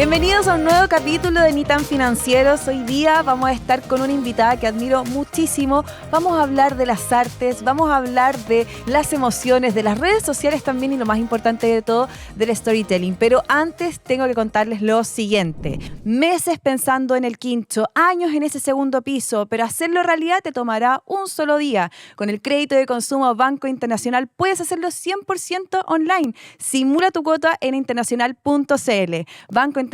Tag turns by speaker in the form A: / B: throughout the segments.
A: Bienvenidos a un nuevo capítulo de Ni Tan Financieros. Hoy día vamos a estar con una invitada que admiro muchísimo. Vamos a hablar de las artes, vamos a hablar de las emociones, de las redes sociales también y lo más importante de todo, del storytelling. Pero antes tengo que contarles lo siguiente. Meses pensando en el quincho, años en ese segundo piso, pero hacerlo realidad te tomará un solo día. Con el crédito de consumo Banco Internacional puedes hacerlo 100% online. Simula tu cuota en internacional.cl. Banco Internacional,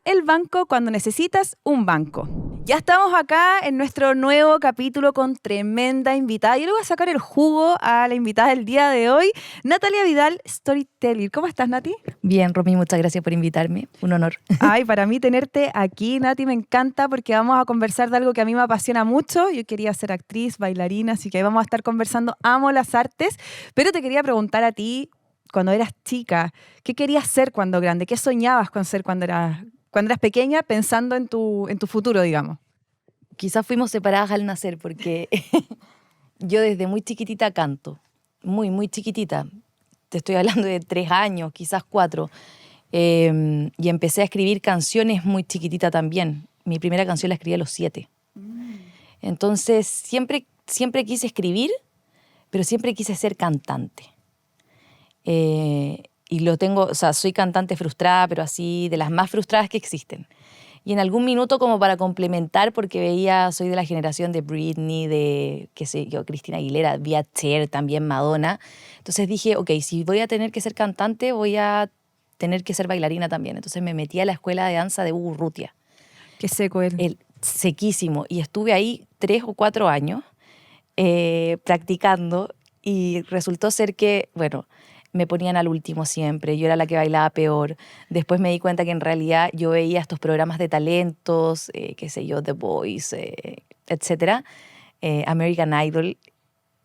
A: el banco cuando necesitas un banco. Ya estamos acá en nuestro nuevo capítulo con tremenda invitada. Yo le voy a sacar el jugo a la invitada del día de hoy, Natalia Vidal, Storyteller. ¿Cómo estás, Nati?
B: Bien, Romy, muchas gracias por invitarme. Un honor.
A: Ay, para mí tenerte aquí, Nati, me encanta porque vamos a conversar de algo que a mí me apasiona mucho. Yo quería ser actriz, bailarina, así que ahí vamos a estar conversando. Amo las artes, pero te quería preguntar a ti, cuando eras chica, ¿qué querías ser cuando grande? ¿Qué soñabas con ser cuando eras pequeña, pensando en tu futuro, digamos?
B: Quizás fuimos separadas al nacer porque yo desde muy chiquitita canto, muy chiquitita. Te estoy hablando de 3 años, quizás 4. Y empecé a escribir canciones muy chiquitita también. Mi primera canción la escribí a los 7. Entonces siempre quise escribir, pero siempre quise ser cantante. Y lo tengo, o sea, soy cantante frustrada, pero así de las más frustradas que existen. Y en algún minuto como para complementar, porque soy de la generación de Britney, de, qué sé yo, Cristina Aguilera, vi a Cher, también Madonna. Entonces dije, ok, si voy a tener que ser cantante, voy a tener que ser bailarina también. Entonces me metí a la escuela de danza de Hugo Urrutia.
A: Qué seco él.
B: Sequísimo. Y estuve ahí 3 o 4 años practicando y resultó ser que, bueno, me ponían al último siempre, yo era la que bailaba peor. Después me di cuenta que en realidad yo veía estos programas de talentos, qué sé yo, The Voice, etcétera, American Idol,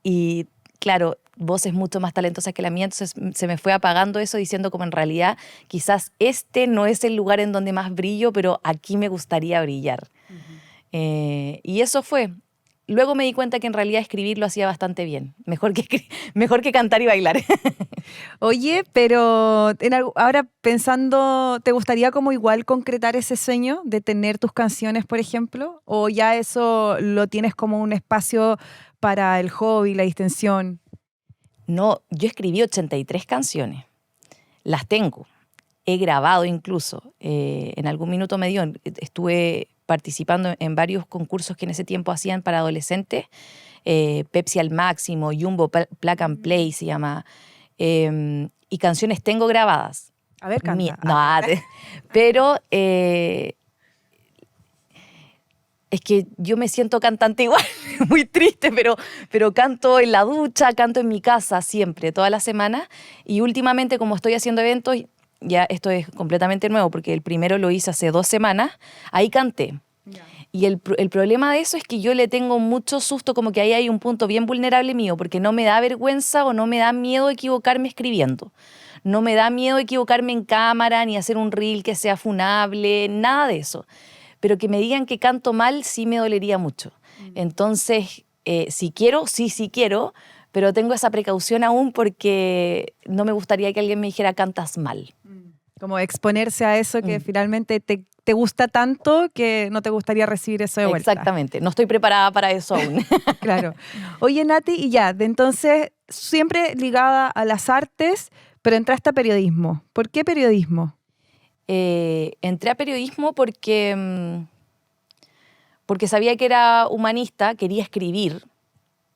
B: y claro, voces mucho más talentosas que la mía, entonces se me fue apagando eso diciendo como en realidad quizás este no es el lugar en donde más brillo, pero aquí me gustaría brillar. Y eso fue. Luego me di cuenta que en realidad escribir lo hacía bastante bien, mejor que cantar y bailar.
A: Oye, pero ahora pensando, ¿te gustaría como igual concretar ese sueño de tener tus canciones, por ejemplo? ¿O ya eso lo tienes como un espacio para el hobby, la distensión?
B: No, yo escribí 83 canciones, las tengo, he grabado incluso. En algún minuto me dio, estuve participando en varios concursos que en ese tiempo hacían para adolescentes, Pepsi al Máximo, Jumbo Plug and Play se llama, y canciones tengo grabadas.
A: A ver, canta.
B: Pero es que yo me siento cantante igual, muy triste, pero canto en la ducha, canto en mi casa siempre, todas las semanas. Y últimamente, como estoy haciendo eventos, ya esto es completamente nuevo, porque el primero lo hice hace 2 semanas, ahí canté. Yeah. Y el problema de eso es que yo le tengo mucho susto, como que ahí hay un punto bien vulnerable mío, porque no me da vergüenza o no me da miedo equivocarme escribiendo. No me da miedo equivocarme en cámara, ni hacer un reel que sea funable, nada de eso. Pero que me digan que canto mal sí me dolería mucho. Entonces, si quiero, sí quiero, pero tengo esa precaución aún porque no me gustaría que alguien me dijera cantas mal.
A: Como exponerse a eso que finalmente te gusta tanto que no te gustaría recibir eso de vuelta.
B: Exactamente, no estoy preparada para eso aún.
A: Claro. Oye, Nati, y ya, de entonces siempre ligada a las artes, pero entraste a periodismo. ¿Por qué periodismo?
B: Entré a periodismo porque sabía que era humanista, quería escribir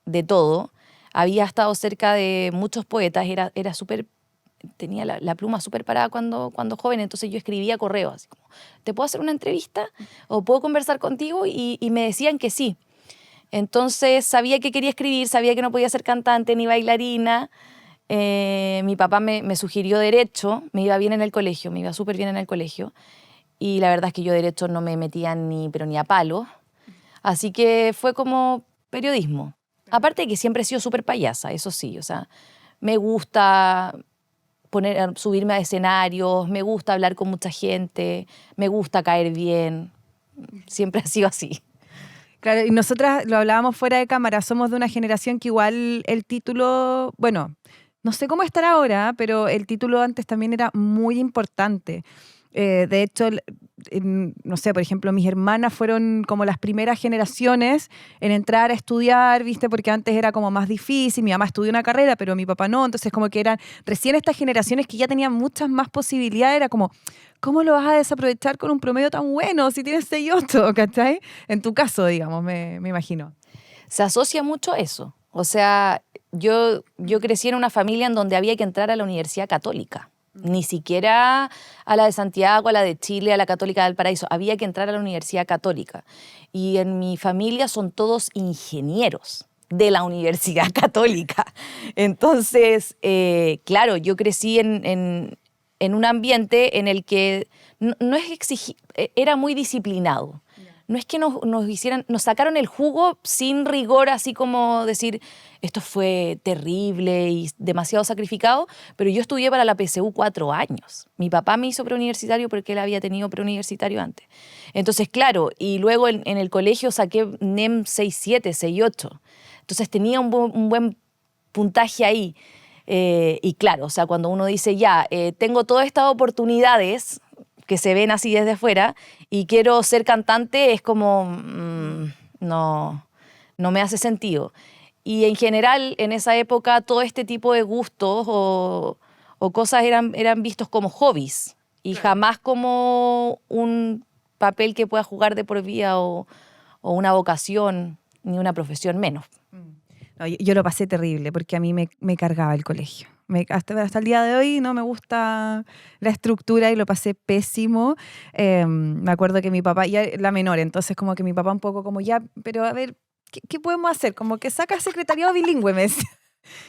B: de todo. Había estado cerca de muchos poetas, era súper, tenía la pluma súper parada cuando joven, entonces yo escribía correos, así como, ¿te puedo hacer una entrevista? ¿O puedo conversar contigo? Y me decían que sí. Entonces sabía que quería escribir, sabía que no podía ser cantante ni bailarina. Mi papá me sugirió Derecho, me iba bien en el colegio, me iba súper bien en el colegio. Y la verdad es que yo Derecho no me metía ni a palo. Así que fue como periodismo. Aparte de que siempre he sido súper payasa, eso sí, o sea, me gusta subirme a escenarios, me gusta hablar con mucha gente, me gusta caer bien, siempre ha sido así.
A: Claro, y nosotras lo hablábamos fuera de cámara, somos de una generación que igual el título, bueno, no sé cómo estará ahora, pero el título antes también era muy importante. De hecho, no sé, por ejemplo, mis hermanas fueron como las primeras generaciones en entrar a estudiar, ¿viste? Porque antes era como más difícil, mi mamá estudió una carrera, pero mi papá no, entonces como que eran recién estas generaciones que ya tenían muchas más posibilidades, era como, ¿cómo lo vas a desaprovechar con un promedio tan bueno si tienes 6.8, ¿cachai? En tu caso, digamos, me imagino.
B: Se asocia mucho a eso. O sea, yo crecí en una familia en donde había que entrar a la Universidad Católica. Ni siquiera a la de Santiago, a la de Chile, a la Católica del Paraíso. Había que entrar a la Universidad Católica. Y en mi familia son todos ingenieros de la Universidad Católica. Entonces, claro, yo crecí en un ambiente en el que no es era muy disciplinado. No es que nos sacaron el jugo sin rigor, así como decir, esto fue terrible y demasiado sacrificado, pero yo estudié para la PSU 4 años. Mi papá me hizo preuniversitario porque él había tenido preuniversitario antes. Entonces, claro, y luego en el colegio saqué NEM 6.7, 6.8. Entonces tenía un buen puntaje ahí. Y claro, o sea, cuando uno dice, ya, tengo todas estas oportunidades que se ven así desde afuera y quiero ser cantante, es como, no me hace sentido. Y en general, en esa época, todo este tipo de gustos o cosas eran vistos como hobbies y jamás como un papel que pueda jugar de por vida o una vocación ni una profesión menos.
A: No, yo lo pasé terrible porque a mí me cargaba el colegio. Hasta el día de hoy no me gusta la estructura y lo pasé pésimo. Me acuerdo que mi papá, ya la menor, entonces como que mi papá un poco como ya, pero a ver, ¿qué podemos hacer? Como que saca secretariado bilingüe, me decía.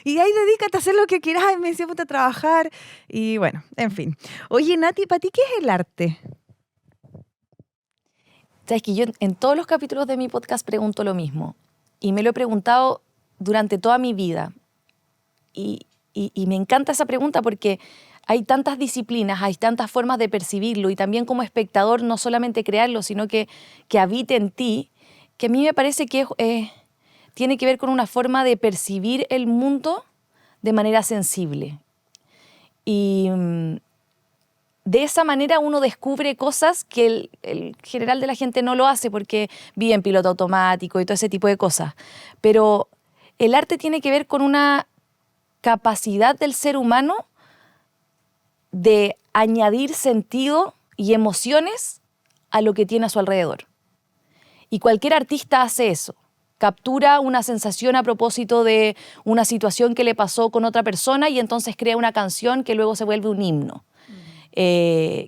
A: Y ahí dedícate a hacer lo que quieras, me decía, puta, a trabajar. Y bueno, en fin. Oye, Nati, ¿para ti qué es el arte?
B: Sabes que yo en todos los capítulos de mi podcast pregunto lo mismo. Y me lo he preguntado durante toda mi vida. Y me encanta esa pregunta porque hay tantas disciplinas, hay tantas formas de percibirlo y también como espectador no solamente crearlo, sino que habite en ti, que a mí me parece que tiene que ver con una forma de percibir el mundo de manera sensible. Y de esa manera uno descubre cosas que el general de la gente no lo hace porque vive en piloto automático y todo ese tipo de cosas. Pero el arte tiene que ver con una capacidad del ser humano de añadir sentido y emociones a lo que tiene a su alrededor. Y cualquier artista hace eso. Captura una sensación a propósito de una situación que le pasó con otra persona y entonces crea una canción que luego se vuelve un himno.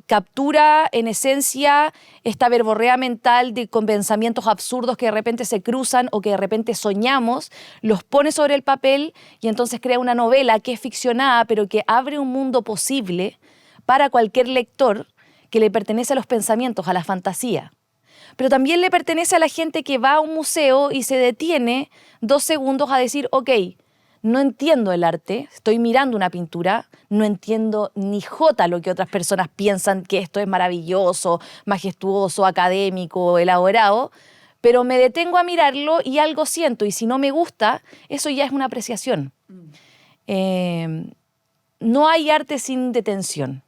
B: Captura en esencia esta verborrea mental con pensamientos absurdos que de repente se cruzan o que de repente soñamos, los pone sobre el papel y entonces crea una novela que es ficcionada pero que abre un mundo posible para cualquier lector que le pertenece a los pensamientos, a la fantasía. Pero también le pertenece a la gente que va a un museo y se detiene 2 segundos a decir, ok, no entiendo el arte, estoy mirando una pintura, no entiendo ni jota lo que otras personas piensan que esto es maravilloso, majestuoso, académico, elaborado, pero me detengo a mirarlo y algo siento, y si no me gusta, eso ya es una apreciación. No hay arte sin detención.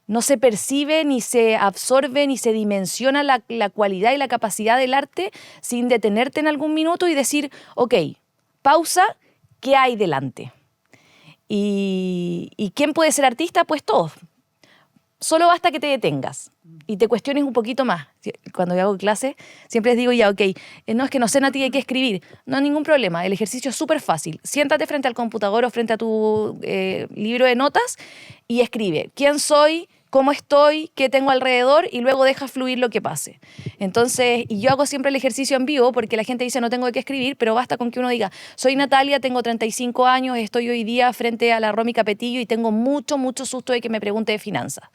B: No se percibe, ni se absorbe, ni se dimensiona la cualidad y la capacidad del arte sin detenerte en algún minuto y decir, ok, pausa, ¿qué hay delante? ¿Y quién puede ser artista? Pues todos. Solo basta que te detengas y te cuestiones un poquito más. Cuando yo hago clase, siempre les digo, ya, ok, no es que no sé, Nati, hay que escribir. No hay ningún problema, el ejercicio es súper fácil. Siéntate frente al computador o frente a tu libro de notas y escribe. ¿Quién soy? ¿Cómo estoy? ¿Qué tengo alrededor? Y luego deja fluir lo que pase. Entonces, y yo hago siempre el ejercicio en vivo porque la gente dice no tengo que escribir, pero basta con que uno diga, soy Natalia, tengo 35 años, estoy hoy día frente a la Romy Capetillo y tengo mucho susto de que me pregunte de finanzas.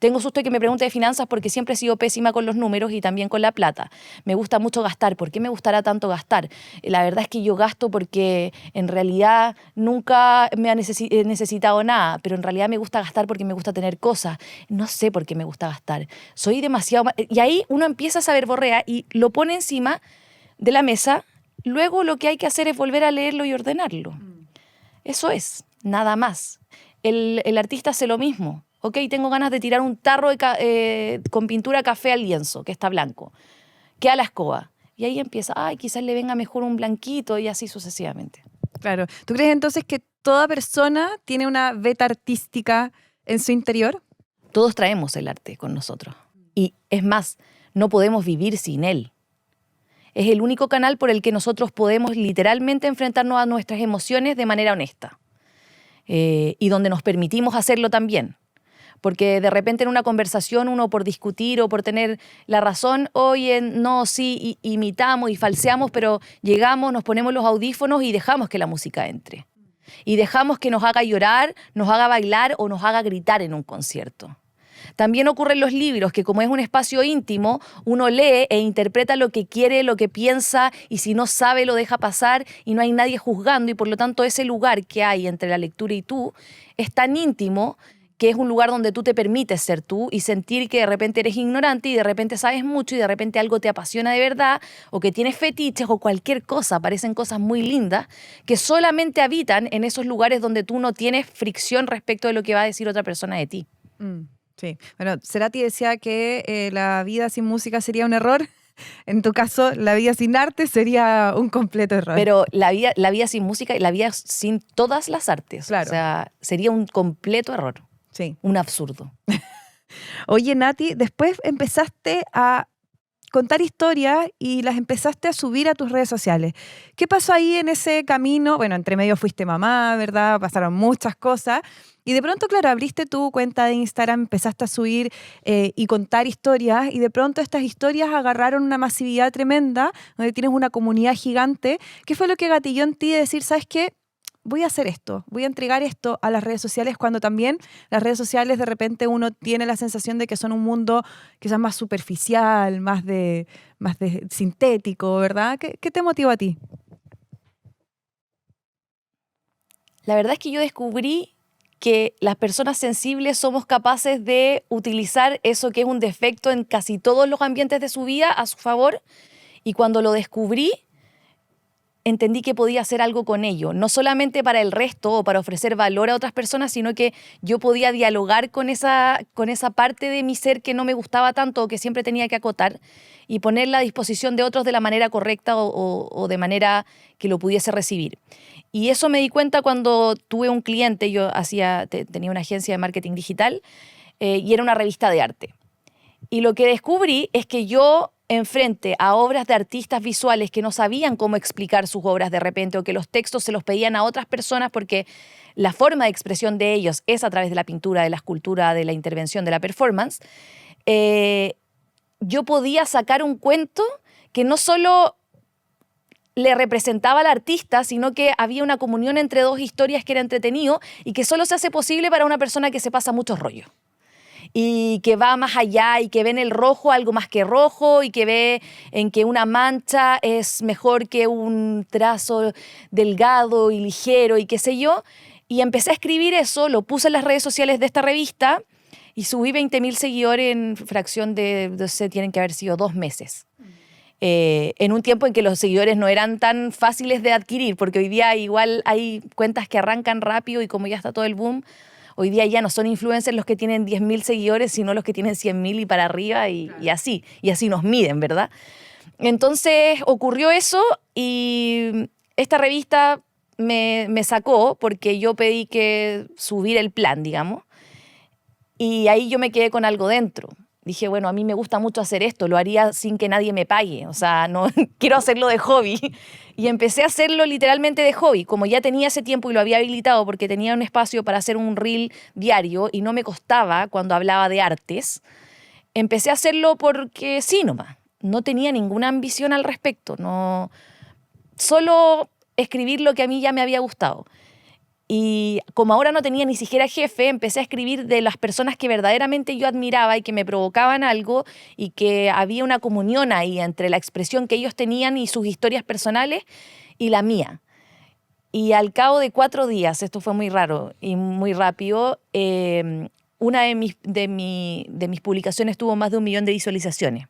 B: Tengo susto de que me pregunte de finanzas porque siempre he sido pésima con los números y también con la plata. Me gusta mucho gastar. ¿Por qué me gustará tanto gastar? La verdad es que yo gasto porque en realidad nunca he necesitado nada, pero en realidad me gusta gastar porque me gusta tener cosas. No sé por qué me gusta gastar. Soy demasiado... Y ahí uno empieza a saber borrea y lo pone encima de la mesa. Luego lo que hay que hacer es volver a leerlo y ordenarlo. Eso es, nada más. El artista hace lo mismo. Ok, tengo ganas de tirar un tarro con pintura café al lienzo, que está blanco. Queda la escoba. Y ahí empieza, ay, quizás le venga mejor un blanquito y así sucesivamente.
A: Claro. ¿Tú crees entonces que toda persona tiene una veta artística en su interior?
B: Todos traemos el arte con nosotros. Y es más, no podemos vivir sin él. Es el único canal por el que nosotros podemos literalmente enfrentarnos a nuestras emociones de manera honesta. Y donde nos permitimos hacerlo también. Porque de repente en una conversación uno por discutir o por tener la razón, oye, no, sí, imitamos y falseamos, pero llegamos, nos ponemos los audífonos y dejamos que la música entre. Y dejamos que nos haga llorar, nos haga bailar o nos haga gritar en un concierto. También ocurre en los libros, que como es un espacio íntimo, uno lee e interpreta lo que quiere, lo que piensa, y si no sabe lo deja pasar y no hay nadie juzgando, y por lo tanto ese lugar que hay entre la lectura y tú es tan íntimo que es un lugar donde tú te permites ser tú y sentir que de repente eres ignorante y de repente sabes mucho y de repente algo te apasiona de verdad o que tienes fetiches o cualquier cosa, parecen cosas muy lindas que solamente habitan en esos lugares donde tú no tienes fricción respecto de lo que va a decir otra persona de ti.
A: Sí. Bueno, Cerati decía que la vida sin música sería un error. En tu caso, la vida sin arte sería un completo error.
B: Pero la vida sin música y la vida sin todas las artes.
A: Claro.
B: O sea, sería un completo error.
A: Sí.
B: Un absurdo.
A: Oye, Nati, después empezaste a contar historias y las empezaste a subir a tus redes sociales. ¿Qué pasó ahí en ese camino? Bueno, entre medio fuiste mamá, ¿verdad? Pasaron muchas cosas. Y de pronto, claro, abriste tu cuenta de Instagram, empezaste a subir y contar historias, y de pronto estas historias agarraron una masividad tremenda, donde tienes una comunidad gigante. ¿Qué fue lo que gatilló en ti de decir, ¿sabes qué? Voy a hacer esto, voy a entregar esto a las redes sociales, cuando también las redes sociales de repente uno tiene la sensación de que son un mundo quizás más superficial, más de sintético, ¿verdad? ¿Qué te motiva a ti?
B: La verdad es que yo descubrí que las personas sensibles somos capaces de utilizar eso que es un defecto en casi todos los ambientes de su vida a su favor, y cuando lo descubrí, entendí que podía hacer algo con ello, no solamente para el resto o para ofrecer valor a otras personas, sino que yo podía dialogar con esa parte de mi ser que no me gustaba tanto o que siempre tenía que acotar y ponerla a disposición de otros de la manera correcta o de manera que lo pudiese recibir. Y eso me di cuenta cuando tuve un cliente, yo tenía una agencia de marketing digital y era una revista de arte. Y lo que descubrí es que yo, enfrente a obras de artistas visuales que no sabían cómo explicar sus obras de repente, o que los textos se los pedían a otras personas porque la forma de expresión de ellos es a través de la pintura, de la escultura, de la intervención, de la performance, yo podía sacar un cuento que no solo le representaba al artista, sino que había una comunión entre dos historias que era entretenido y que solo se hace posible para una persona que se pasa muchos rollos y que va más allá y que ve en el rojo algo más que rojo y que ve en que una mancha es mejor que un trazo delgado y ligero y qué sé yo. Y empecé a escribir eso, lo puse en las redes sociales de esta revista y subí 20.000 seguidores en fracción de, no sé, tienen que haber sido 2 meses. En un tiempo en que los seguidores no eran tan fáciles de adquirir, porque hoy día igual hay cuentas que arrancan rápido y como ya está todo el boom, hoy día ya no son influencers los que tienen 10.000 seguidores, sino los que tienen 100.000 y para arriba y así nos miden, ¿verdad? Entonces ocurrió eso y esta revista me sacó porque yo pedí que subir el plan, digamos, y ahí yo me quedé con algo dentro. Dije, bueno, a mí me gusta mucho hacer esto, lo haría sin que nadie me pague, o sea, no quiero hacerlo de hobby. Y empecé a hacerlo literalmente de hobby, como ya tenía ese tiempo y lo había habilitado porque tenía un espacio para hacer un reel diario y no me costaba cuando hablaba de artes, empecé a hacerlo porque sí nomás, no tenía ninguna ambición al respecto, no, solo escribir lo que a mí ya me había gustado. Y como ahora no tenía ni siquiera jefe, empecé a escribir de las personas que verdaderamente yo admiraba y que me provocaban algo y que había una comunión ahí entre la expresión que ellos tenían y sus historias personales y la mía. Y al cabo de 4 días, esto fue muy raro y muy rápido, una de mis publicaciones tuvo más de 1 millón de visualizaciones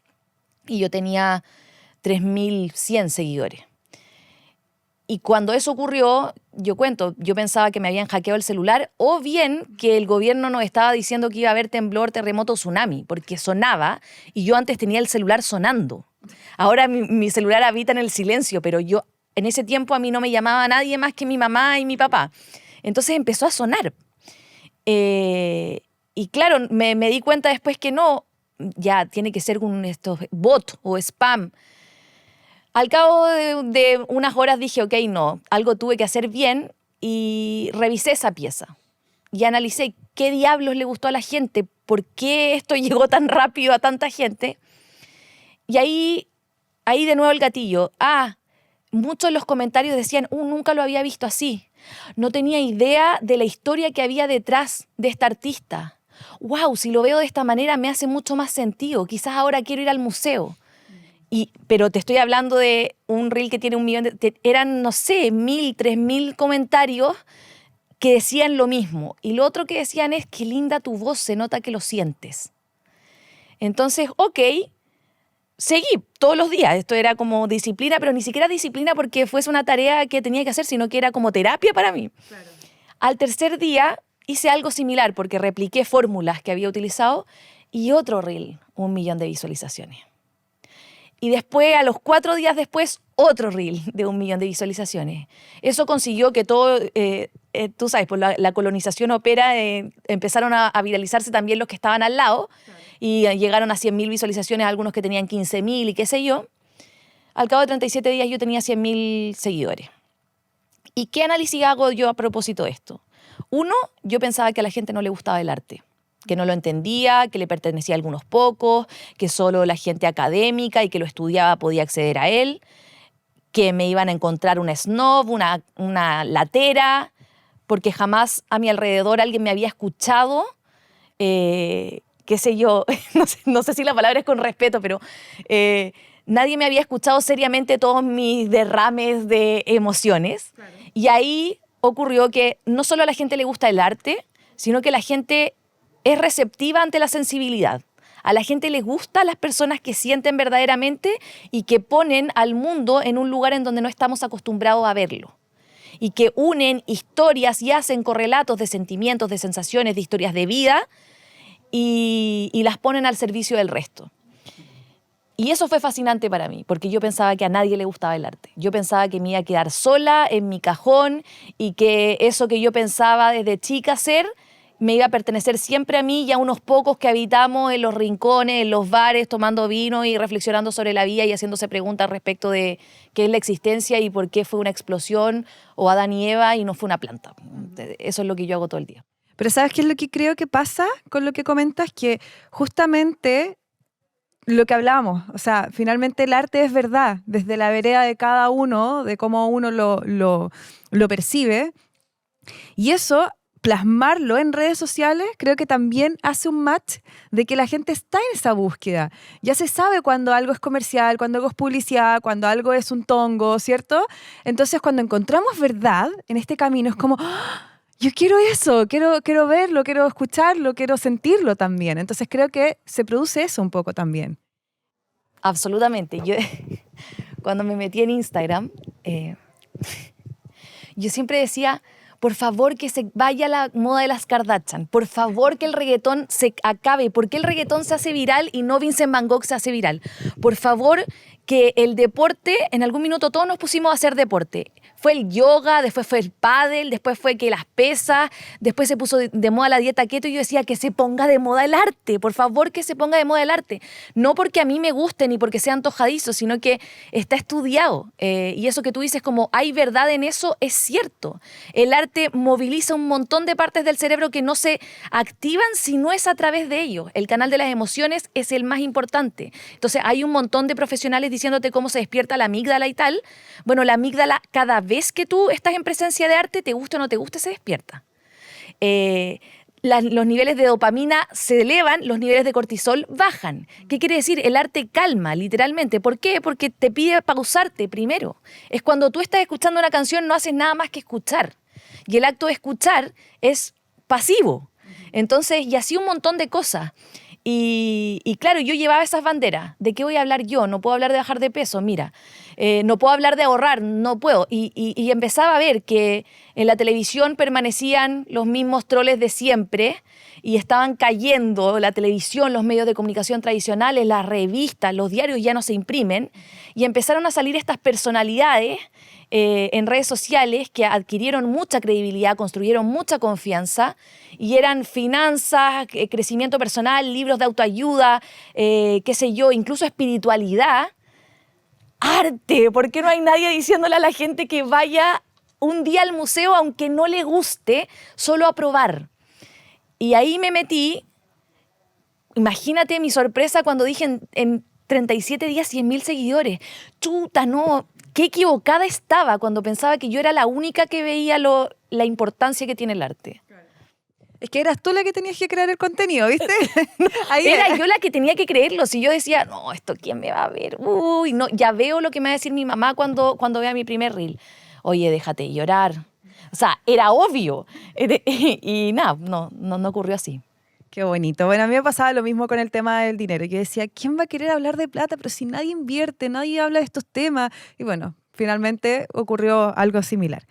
B: y yo tenía 3.100 seguidores. Y cuando eso ocurrió, yo pensaba que me habían hackeado el celular o bien que el gobierno nos estaba diciendo que iba a haber temblor, terremoto, tsunami, porque sonaba y yo antes tenía el celular sonando. Ahora mi celular habita en el silencio, pero en ese tiempo a mí no me llamaba nadie más que mi mamá y mi papá. Entonces empezó a sonar. Y claro, me di cuenta después que no, ya tiene que ser un bot o spam. Al cabo de unas horas dije, ok, no, algo tuve que hacer bien y revisé esa pieza. Y analicé qué diablos le gustó a la gente, por qué esto llegó tan rápido a tanta gente. Y ahí de nuevo el gatillo. Muchos de los comentarios decían, nunca lo había visto así. No tenía idea de la historia que había detrás de esta artista. Wow, si lo veo de esta manera me hace mucho más sentido. Quizás ahora quiero ir al museo. Pero te estoy hablando de un reel que tiene 1 millón eran, no sé, 1.000, 3.000 comentarios que decían lo mismo. Y lo otro que decían es, qué linda tu voz, se nota que lo sientes. Entonces, ok, seguí todos los días. Esto era como disciplina, pero ni siquiera disciplina porque fuese una tarea que tenía que hacer, sino que era como terapia para mí. Claro. Al tercer día hice algo similar porque repliqué fórmulas que había utilizado y otro reel, 1 millón de visualizaciones. Y después, a los 4 días después, otro reel de 1 millón de visualizaciones. Eso consiguió que todo, tú sabes, pues la colonización opera, empezaron a viralizarse también los que estaban al lado, claro. Y llegaron a 100.000 visualizaciones, algunos que tenían 15.000 y qué sé yo. Al cabo de 37 días yo tenía 100.000 seguidores. ¿Y qué análisis hago yo a propósito de esto? Uno, yo pensaba que a la gente no le gustaba el arte, que no lo entendía, que le pertenecía a algunos pocos, que solo la gente académica y que lo estudiaba podía acceder a él, que me iban a encontrar una snob, una latera, porque jamás a mi alrededor alguien me había escuchado, qué sé yo, no sé si la palabra es con respeto, pero nadie me había escuchado seriamente todos mis derrames de emociones. Claro. Y ahí ocurrió que no solo a la gente le gusta el arte, sino que la gente es receptiva ante la sensibilidad. A la gente le gustan las personas que sienten verdaderamente y que ponen al mundo en un lugar en donde no estamos acostumbrados a verlo. Y que unen historias y hacen correlatos de sentimientos, de sensaciones, de historias de vida y las ponen al servicio del resto. Y eso fue fascinante para mí, porque yo pensaba que a nadie le gustaba el arte. Yo pensaba que me iba a quedar sola en mi cajón y que eso que yo pensaba desde chica ser me iba a pertenecer siempre a mí y a unos pocos que habitamos en los rincones, en los bares, tomando vino y reflexionando sobre la vida y haciéndose preguntas respecto de qué es la existencia y por qué fue una explosión o Adán y Eva y no fue una planta. Eso es lo que yo hago todo el día.
A: Pero ¿sabes qué es lo que creo que pasa con lo que comentas? Que justamente lo que hablábamos, o sea, finalmente el arte es verdad, desde la vereda de cada uno, de cómo uno lo percibe. Y eso, plasmarlo en redes sociales, creo que también hace un match de que la gente está en esa búsqueda. Ya se sabe cuando algo es comercial, cuando algo es publicidad, cuando algo es un tongo, ¿cierto? Entonces, cuando encontramos verdad en este camino, es como, ¡oh! Yo quiero eso, quiero verlo, quiero escucharlo, quiero sentirlo también. Entonces, creo que se produce eso un poco también.
B: Absolutamente. Yo, cuando me metí en Instagram, yo siempre decía, por favor que se vaya la moda de las Kardashian, por favor que el reggaetón se acabe, ¿por qué el reggaetón se hace viral y no Vincent Van Gogh se hace viral? Por favor que el deporte, en algún minuto todos nos pusimos a hacer deporte. Fue el yoga, después fue el pádel, después fue que las pesas, después se puso de moda la dieta keto y yo decía que se ponga de moda el arte, por favor que se ponga de moda el arte. No porque a mí me guste ni porque sea antojadizo, sino que está estudiado. Y eso que tú dices como hay verdad en eso es cierto. El arte moviliza un montón de partes del cerebro que no se activan si no es a través de ellos. El canal de las emociones es el más importante. Entonces hay un montón de profesionales diciéndote cómo se despierta la amígdala y tal. Bueno, la amígdala cada vez que tú estás en presencia de arte, te guste o no te guste, se despierta. Los niveles de dopamina se elevan, los niveles de cortisol bajan. ¿Qué quiere decir? El arte calma, literalmente. ¿Por qué? Porque te pide pausarte primero. Es cuando tú estás escuchando una canción, no haces nada más que escuchar. Y el acto de escuchar es pasivo. Entonces, y así un montón de cosas. Y claro, yo llevaba esas banderas. ¿De qué voy a hablar yo? No puedo hablar de bajar de peso, mira. No puedo hablar de ahorrar, no puedo. Y empezaba a ver que en la televisión permanecían los mismos troles de siempre y estaban cayendo la televisión, los medios de comunicación tradicionales, las revistas, los diarios ya no se imprimen. Y empezaron a salir estas personalidades en redes sociales que adquirieron mucha credibilidad, construyeron mucha confianza y eran finanzas, crecimiento personal, libros de autoayuda, qué sé yo, incluso espiritualidad, arte. ¿Por qué no hay nadie diciéndole a la gente que vaya un día al museo aunque no le guste, solo a probar? Y ahí me metí. Imagínate mi sorpresa cuando dije en 37 días 100.000 seguidores. Chuta, no. Qué equivocada estaba cuando pensaba que yo era la única que veía la importancia que tiene el arte.
A: Es que eras tú la que tenías que crear el contenido, ¿viste?
B: Ahí era yo la que tenía que creerlo. Si yo decía, no, ¿esto quién me va a ver? Uy, no, ya veo lo que me va a decir mi mamá cuando vea mi primer reel. Oye, déjate llorar. O sea, era obvio. Y nada, no ocurrió así.
A: Qué bonito. Bueno, a mí me pasaba lo mismo con el tema del dinero. Yo decía, ¿quién va a querer hablar de plata? Pero si nadie invierte, nadie habla de estos temas. Y bueno, finalmente ocurrió algo similar.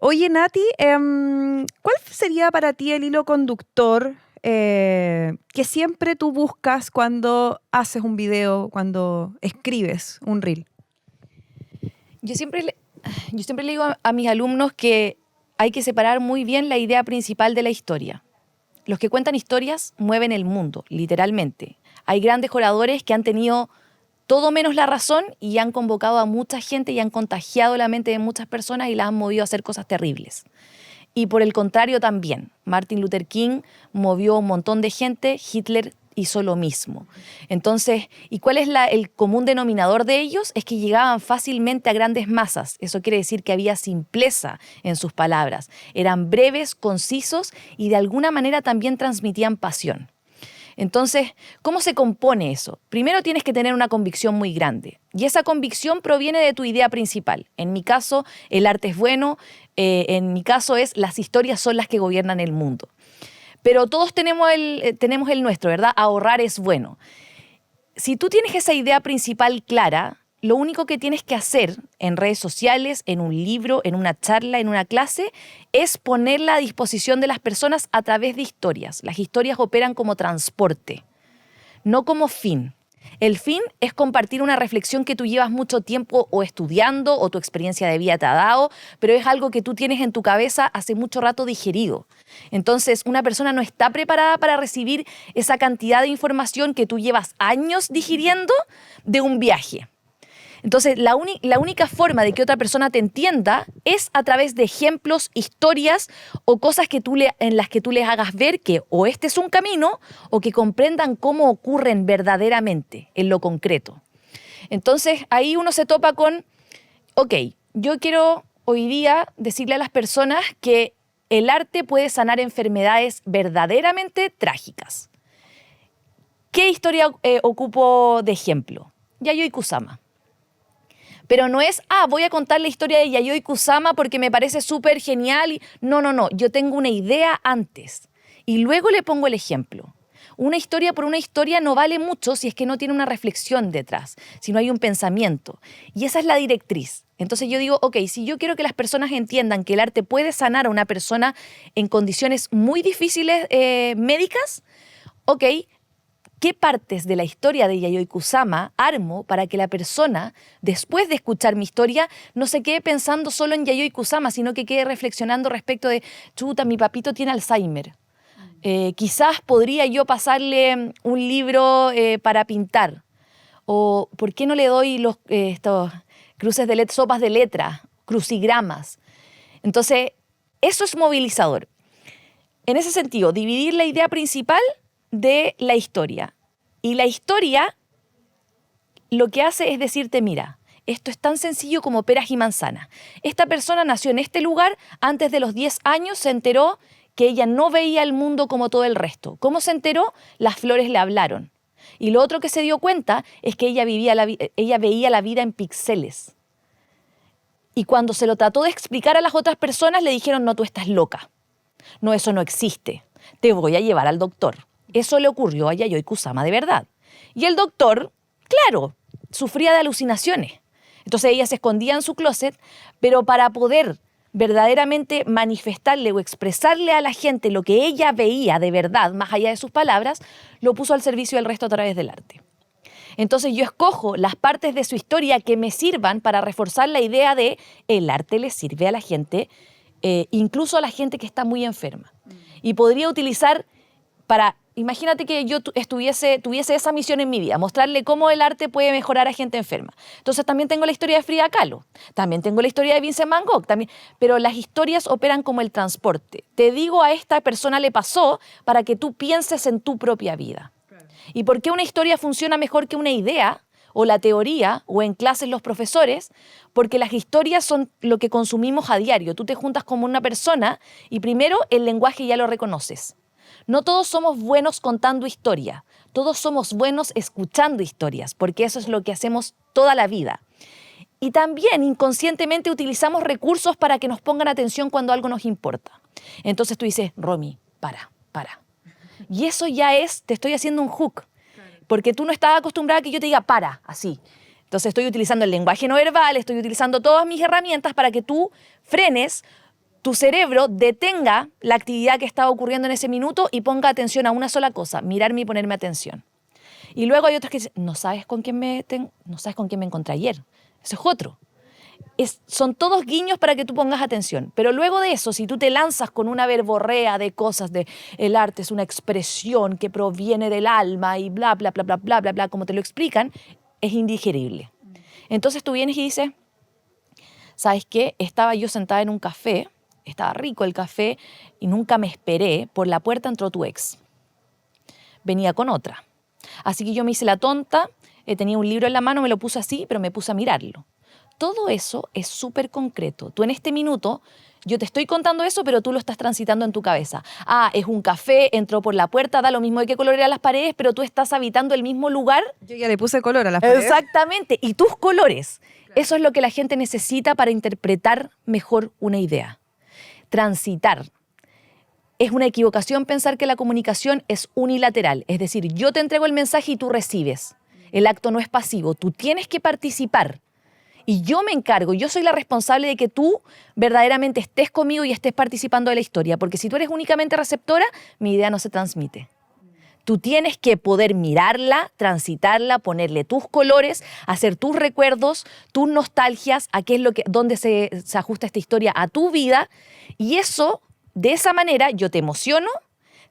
A: Oye, Nati, ¿cuál sería para ti el hilo conductor que siempre tú buscas cuando haces un video, cuando escribes un reel?
B: Yo siempre le digo a mis alumnos que hay que separar muy bien la idea principal de la historia. Los que cuentan historias mueven el mundo, literalmente. Hay grandes oradores que han tenido todo menos la razón y han convocado a mucha gente y han contagiado la mente de muchas personas y las han movido a hacer cosas terribles. Y por el contrario también, Martin Luther King movió un montón de gente, Hitler hizo lo mismo. Entonces, ¿y cuál es el común denominador de ellos? Es que llegaban fácilmente a grandes masas. Eso quiere decir que había simpleza en sus palabras. Eran breves, concisos y de alguna manera también transmitían pasión. Entonces, ¿cómo se compone eso? Primero tienes que tener una convicción muy grande. Y esa convicción proviene de tu idea principal. En mi caso, el arte es bueno. En mi caso las historias son las que gobiernan el mundo. Pero todos tenemos el nuestro, ¿verdad? Ahorrar es bueno. Si tú tienes esa idea principal clara, lo único que tienes que hacer en redes sociales, en un libro, en una charla, en una clase, es ponerla a disposición de las personas a través de historias. Las historias operan como transporte, no como fin. El fin es compartir una reflexión que tú llevas mucho tiempo o estudiando o tu experiencia de vida te ha dado, pero es algo que tú tienes en tu cabeza hace mucho rato digerido. Entonces, una persona no está preparada para recibir esa cantidad de información que tú llevas años digiriendo de un viaje. Entonces, la única forma de que otra persona te entienda es a través de ejemplos, historias o cosas en las que tú les hagas ver que o este es un camino o que comprendan cómo ocurren verdaderamente en lo concreto. Entonces, ahí uno se topa con, ok, yo quiero hoy día decirle a las personas que el arte puede sanar enfermedades verdaderamente trágicas. ¿Qué historia ocupo de ejemplo? Yayoi Kusama. Pero no es, voy a contar la historia de Yayoi Kusama porque me parece súper genial. No. Yo tengo una idea antes y luego le pongo el ejemplo. Una historia por una historia no vale mucho si es que no tiene una reflexión detrás, si no hay un pensamiento. Y esa es la directriz. Entonces yo digo, ok, si yo quiero que las personas entiendan que el arte puede sanar a una persona en condiciones muy difíciles médicas, ok, ¿qué partes de la historia de Yayoi Kusama armo para que la persona, después de escuchar mi historia, no se quede pensando solo en Yayoi Kusama, sino que quede reflexionando respecto de, chuta, mi papito tiene Alzheimer. Quizás podría yo pasarle un libro para pintar. O ¿por qué no le doy estos cruces de sopas de letra, crucigramas? Entonces, eso es movilizador. En ese sentido, dividir la idea principal de la historia. Y la historia lo que hace es decirte, mira, esto es tan sencillo como peras y manzanas. Esta persona nació en este lugar, antes de los 10 años se enteró que ella no veía el mundo como todo el resto. ¿Cómo se enteró? Las flores le hablaron. Y lo otro que se dio cuenta es que ella veía la vida en píxeles. Y cuando se lo trató de explicar a las otras personas, le dijeron, no, tú estás loca. No, eso no existe. Te voy a llevar al doctor. Eso le ocurrió a Yayoi Kusama de verdad. Y el doctor, claro, sufría de alucinaciones. Entonces ella se escondía en su closet, pero para poder verdaderamente manifestarle o expresarle a la gente lo que ella veía de verdad, más allá de sus palabras, lo puso al servicio del resto a través del arte. Entonces yo escojo las partes de su historia que me sirvan para reforzar la idea de el arte le sirve a la gente, incluso a la gente que está muy enferma. Y podría utilizar para, imagínate que yo tuviese esa misión en mi vida, mostrarle cómo el arte puede mejorar a gente enferma. Entonces también tengo la historia de Frida Kahlo, también tengo la historia de Vincent Van Gogh, pero las historias operan como el transporte. Te digo, a esta persona le pasó para que tú pienses en tu propia vida. ¿Y por qué una historia funciona mejor que una idea o la teoría o en clases los profesores? Porque las historias son lo que consumimos a diario. Tú te juntas como una persona y primero el lenguaje ya lo reconoces. No todos somos buenos contando historia, todos somos buenos escuchando historias, porque eso es lo que hacemos toda la vida. Y también inconscientemente utilizamos recursos para que nos pongan atención cuando algo nos importa. Entonces tú dices, Romy, para. Y eso ya es, te estoy haciendo un hook, porque tú no estás acostumbrada a que yo te diga para, así. Entonces estoy utilizando el lenguaje no verbal, estoy utilizando todas mis herramientas para que tú frenes, tu cerebro detenga la actividad que estaba ocurriendo en ese minuto y ponga atención a una sola cosa, mirarme y ponerme atención. Y luego hay otros que dicen, no sabes con quién me encontré ayer. Eso es otro. Son todos guiños para que tú pongas atención. Pero luego de eso, si tú te lanzas con una verborrea de cosas de el arte es una expresión que proviene del alma y bla, bla, bla, bla, bla, bla, bla, como te lo explican, es indigerible. Entonces tú vienes y dices, ¿sabes qué? Estaba yo sentada en un café, estaba rico el café y nunca me esperé, por la puerta entró tu ex. Venía con otra. Así que yo me hice la tonta, tenía un libro en la mano, me lo puse así, pero me puse a mirarlo. Todo eso es súper concreto. Tú en este minuto, yo te estoy contando eso, pero tú lo estás transitando en tu cabeza. Ah, es un café, entró por la puerta, da lo mismo de qué color eran las paredes, pero tú estás habitando el mismo lugar.
A: Yo ya le puse color a las paredes.
B: Exactamente, y tus colores. Claro. Eso es lo que la gente necesita para interpretar mejor una idea. Transitar. Es una equivocación pensar que la comunicación es unilateral. Es decir, yo te entrego el mensaje y tú recibes. El acto no es pasivo, tú tienes que participar. Y yo me encargo, yo soy la responsable de que tú verdaderamente estés conmigo y estés participando de la historia, porque si tú eres únicamente receptora, mi idea no se transmite. Tú tienes que poder mirarla, transitarla, ponerle tus colores, hacer tus recuerdos, tus nostalgias, a qué es dónde se ajusta esta historia a tu vida, y eso, de esa manera, yo te emociono,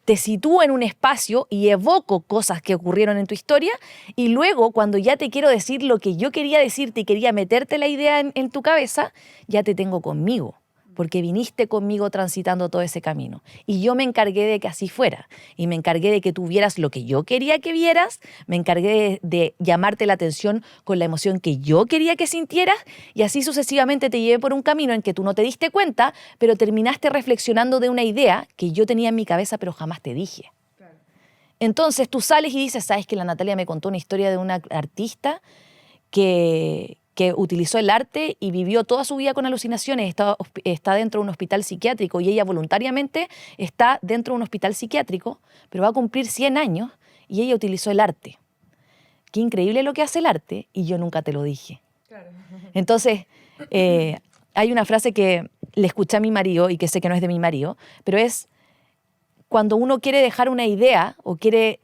B: te sitúo en un espacio y evoco cosas que ocurrieron en tu historia y luego cuando ya te quiero decir lo que yo quería decirte y quería meterte la idea en tu cabeza, ya te tengo conmigo, porque viniste conmigo transitando todo ese camino. Y yo me encargué de que así fuera y me encargué de que tú vieras lo que yo quería que vieras, me encargué de llamarte la atención con la emoción que yo quería que sintieras y así sucesivamente te llevé por un camino en que tú no te diste cuenta, pero terminaste reflexionando de una idea que yo tenía en mi cabeza pero jamás te dije. Claro. Entonces tú sales y dices, ¿sabes que la Natalia me contó una historia de una artista que utilizó el arte y vivió toda su vida con alucinaciones, está dentro de un hospital psiquiátrico y ella voluntariamente está dentro de un hospital psiquiátrico, pero va a cumplir 100 años y ella utilizó el arte. Qué increíble lo que hace el arte y yo nunca te lo dije. Claro. Entonces, hay una frase que le escuché a mi marido y que sé que no es de mi marido, pero es cuando uno quiere dejar una idea o quiere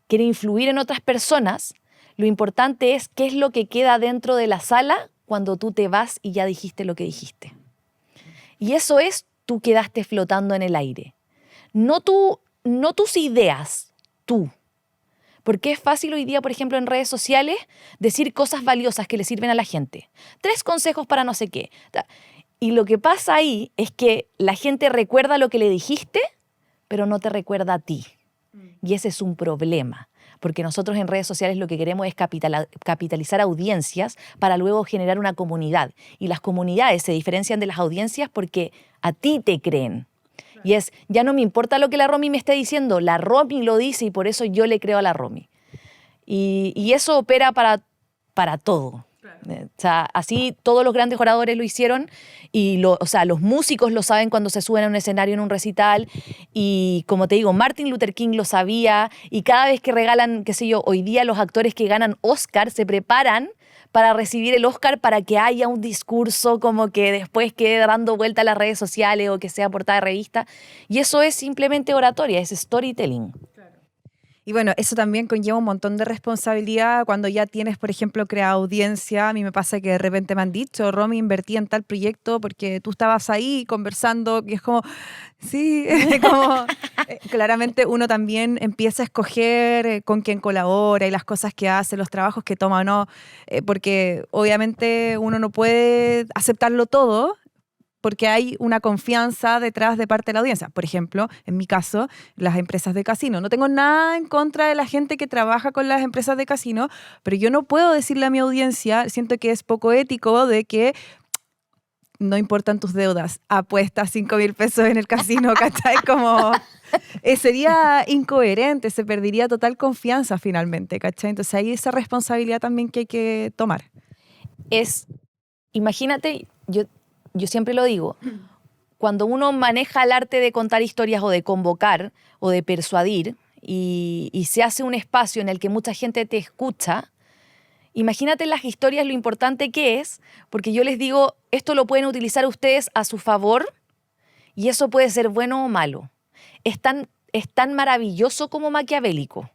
B: influir en otras personas, lo importante es qué es lo que queda dentro de la sala cuando tú te vas y ya dijiste lo que dijiste. Y eso es, tú quedaste flotando en el aire. No tus ideas, tú. Porque es fácil hoy día, por ejemplo, en redes sociales, decir cosas valiosas que le sirven a la gente. 3 consejos para no sé qué. Y lo que pasa ahí es que la gente recuerda lo que le dijiste, pero no te recuerda a ti. Y ese es un problema. Porque nosotros en redes sociales lo que queremos es capitalizar audiencias para luego generar una comunidad. Y las comunidades se diferencian de las audiencias porque a ti te creen. Claro. Y ya no me importa lo que la Romy me esté diciendo, la Romy lo dice y por eso yo le creo a la Romy. Y eso opera para todo. Claro. O sea, así todos los grandes oradores lo hicieron y o sea, los músicos lo saben cuando se suben a un escenario en un recital y como te digo, Martin Luther King lo sabía y cada vez que regalan, qué sé yo, hoy día los actores que ganan Oscar se preparan para recibir el Oscar para que haya un discurso como que después quede dando vuelta a las redes sociales o que sea portada de revista. Y eso es simplemente oratoria, es storytelling.
A: Y bueno, eso también conlleva un montón de responsabilidad cuando ya tienes, por ejemplo, creado audiencia. A mí me pasa que de repente me han dicho, Romy, invertí en tal proyecto porque tú estabas ahí conversando, y es como, sí, como claramente uno también empieza a escoger con quién colabora y las cosas que hace, los trabajos que toma o no, porque obviamente uno no puede aceptarlo todo, porque hay una confianza detrás de parte de la audiencia. Por ejemplo, en mi caso, las empresas de casino. No tengo nada en contra de la gente que trabaja con las empresas de casino, pero yo no puedo decirle a mi audiencia, siento que es poco ético de que no importan tus deudas, apuesta 5.000 pesos en el casino, ¿cachai? Como sería incoherente, se perdería total confianza finalmente, ¿cachai? Entonces hay esa responsabilidad también que hay que tomar.
B: Imagínate, yo siempre lo digo, cuando uno maneja el arte de contar historias o de convocar o de persuadir y se hace un espacio en el que mucha gente te escucha, imagínate en las historias lo importante que es, porque yo les digo, esto lo pueden utilizar ustedes a su favor y eso puede ser bueno o malo. Es tan maravilloso como maquiavélico.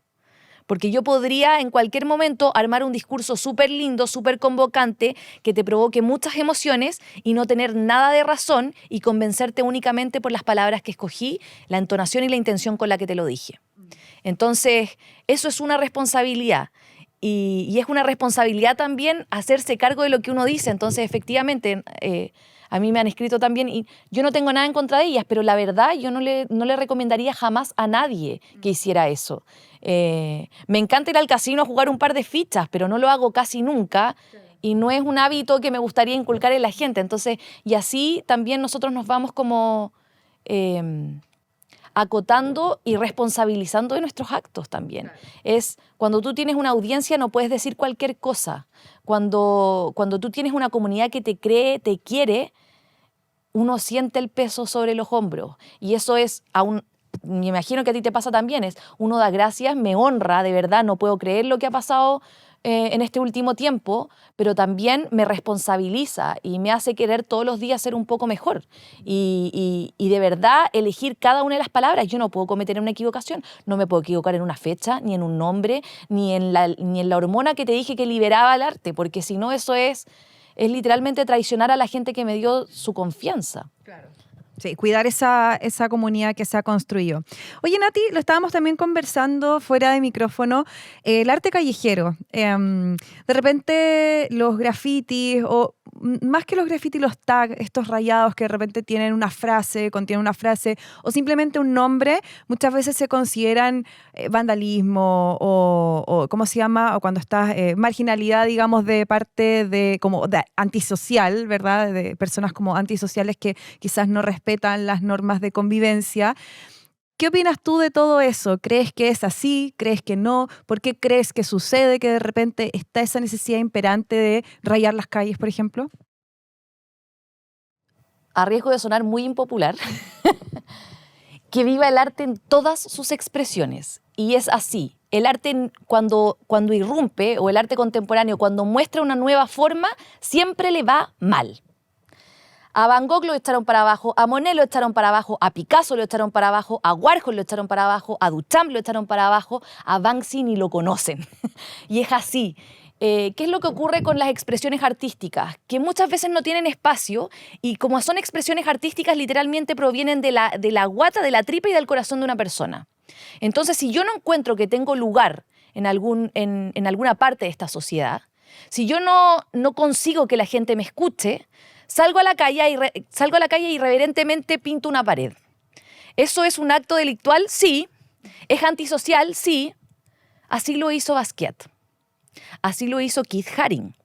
B: Porque yo podría en cualquier momento armar un discurso súper lindo, súper convocante, que te provoque muchas emociones y no tener nada de razón y convencerte únicamente por las palabras que escogí, la entonación y la intención con la que te lo dije. Entonces, eso es una responsabilidad. Y es una responsabilidad también hacerse cargo de lo que uno dice. Entonces, efectivamente, a mí me han escrito también y yo no tengo nada en contra de ellas, pero la verdad yo no le recomendaría jamás a nadie que hiciera eso. Me encanta ir al casino a jugar un par de fichas, pero no lo hago casi nunca y no es un hábito que me gustaría inculcar en la gente. Entonces, y así también nosotros nos vamos como acotando y responsabilizando de nuestros actos también. Es cuando tú tienes una audiencia no puedes decir cualquier cosa. Cuando tú tienes una comunidad que te cree, te quiere, uno siente el peso sobre los hombros. Y eso es, me imagino que a ti te pasa también, es uno da gracias, me honra, de verdad, no puedo creer lo que ha pasado en este último tiempo, pero también me responsabiliza y me hace querer todos los días ser un poco mejor. Y de verdad elegir cada una de las palabras. Yo no puedo cometer una equivocación, no me puedo equivocar en una fecha, ni en un nombre, ni en la hormona que te dije que liberaba el arte, porque si no eso es literalmente traicionar a la gente que me dio su confianza.
A: Claro. Sí, cuidar esa comunidad que se ha construido. Oye, Nati, lo estábamos también conversando fuera de micrófono, el arte callejero. De repente los grafitis, o más que los grafitis, los tags, estos rayados que de repente tienen una frase, contienen una frase, o simplemente un nombre, muchas veces se consideran vandalismo o ¿cómo se llama? O cuando estás marginalidad, digamos, de parte de antisocial, ¿verdad? De personas como antisociales que quizás no respetan las normas de convivencia. ¿Qué opinas tú de todo eso? ¿Crees que es así? ¿Crees que no? ¿Por qué crees que sucede que de repente está esa necesidad imperante de rayar las calles, por ejemplo?
B: A riesgo de sonar muy impopular, que viva el arte en todas sus expresiones. Y es así. El arte cuando irrumpe, o el arte contemporáneo, cuando muestra una nueva forma, siempre le va mal. A Van Gogh lo echaron para abajo, a Monet lo echaron para abajo, a Picasso lo echaron para abajo, a Warhol lo echaron para abajo, a Duchamp lo echaron para abajo, a Banksy ni lo conocen. Y es así. ¿Qué es lo que ocurre con las expresiones artísticas? Que muchas veces no tienen espacio y como son expresiones artísticas literalmente provienen de la guata, de la tripa y del corazón de una persona. Entonces, si yo no encuentro que tengo lugar en alguna parte de esta sociedad, si yo no consigo que la gente me escuche, salgo a la calle y irreverentemente pinto una pared. ¿Eso es un acto delictual? Sí. ¿Es antisocial? Sí. Así lo hizo Basquiat. Así lo hizo Keith Haring,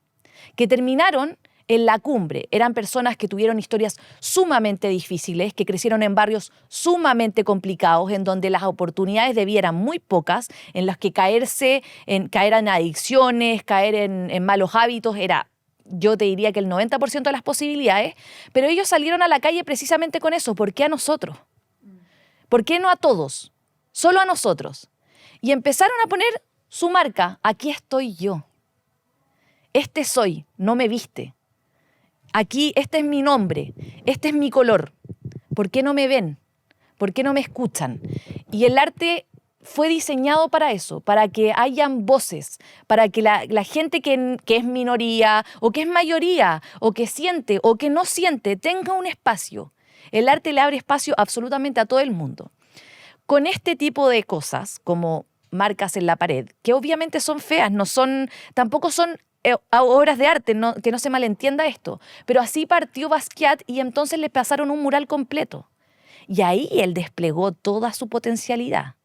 B: que terminaron en la cumbre. Eran personas que tuvieron historias sumamente difíciles, que crecieron en barrios sumamente complicados, en donde las oportunidades de vida eran muy pocas, en las que caer en adicciones, caer en malos hábitos era yo te diría que el 90% de las posibilidades, pero ellos salieron a la calle precisamente con eso. ¿Por qué a nosotros? ¿Por qué no a todos? Solo a nosotros. Y empezaron a poner su marca. Aquí estoy yo. Este soy, no me viste. Aquí, este es mi nombre, este es mi color. ¿Por qué no me ven? ¿Por qué no me escuchan? Y el arte fue diseñado para eso, para que hayan voces, para que la gente que es minoría o que es mayoría o que siente o que no siente tenga un espacio. El arte le abre espacio absolutamente a todo el mundo. Con este tipo de cosas, como marcas en la pared, que obviamente son feas, tampoco son obras de arte, que no se malentienda esto, pero así partió Basquiat y entonces le pasaron un mural completo. Y ahí él desplegó toda su potencialidad.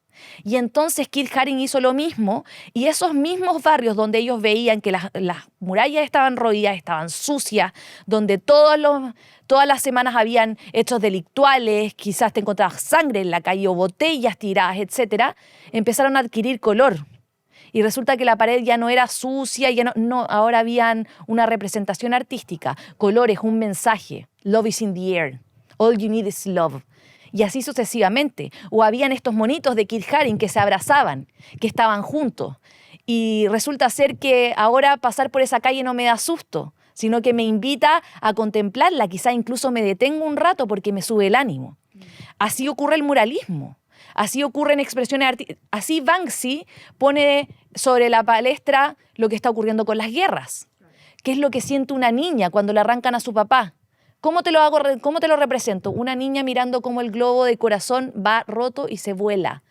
B: Y entonces Keith Haring hizo lo mismo, y esos mismos barrios donde ellos veían que las murallas estaban roídas, estaban sucias, donde todas las semanas habían hechos delictuales, quizás te encontrabas sangre en la calle o botellas tiradas, etc., empezaron a adquirir color. Y resulta que la pared ya no era sucia, ahora habían una representación artística, colores, un mensaje. Love is in the air. All you need is love. Y así sucesivamente. O habían estos monitos de Keith Haring que se abrazaban, que estaban juntos. Y resulta ser que ahora pasar por esa calle no me da susto, sino que me invita a contemplarla. Quizá incluso me detengo un rato porque me sube el ánimo. Así ocurre el muralismo. Así ocurren expresiones artísticas. Así Banksy pone sobre la palestra lo que está ocurriendo con las guerras. ¿Qué es lo que siente una niña cuando le arrancan a su papá? ¿Cómo te lo represento? Una niña mirando cómo el globo de corazón va roto y se vuela.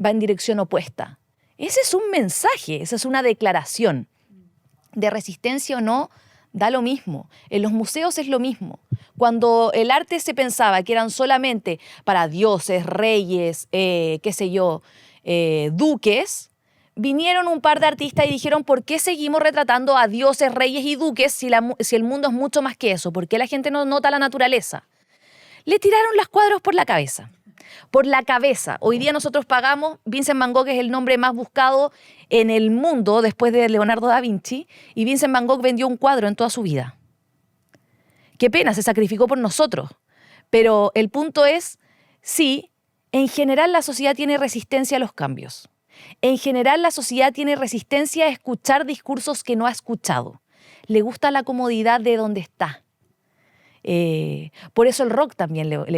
B: Va en dirección opuesta. Ese es un mensaje, esa es una declaración. De resistencia o no, da lo mismo. En los museos es lo mismo. Cuando el arte se pensaba que eran solamente para dioses, reyes, duques, vinieron un par de artistas y dijeron, ¿por qué seguimos retratando a dioses, reyes y duques si el mundo es mucho más que eso? ¿Por qué la gente no nota la naturaleza? Le tiraron los cuadros por la cabeza. Por la cabeza. Hoy día nosotros pagamos, Vincent Van Gogh es el nombre más buscado en el mundo después de Leonardo da Vinci, y Vincent Van Gogh vendió un cuadro en toda su vida. Qué pena, se sacrificó por nosotros. Pero el punto es, sí, en general la sociedad tiene resistencia a los cambios. En general la sociedad tiene resistencia a escuchar discursos que no ha escuchado. Le gusta la comodidad de donde está. Por eso el rock también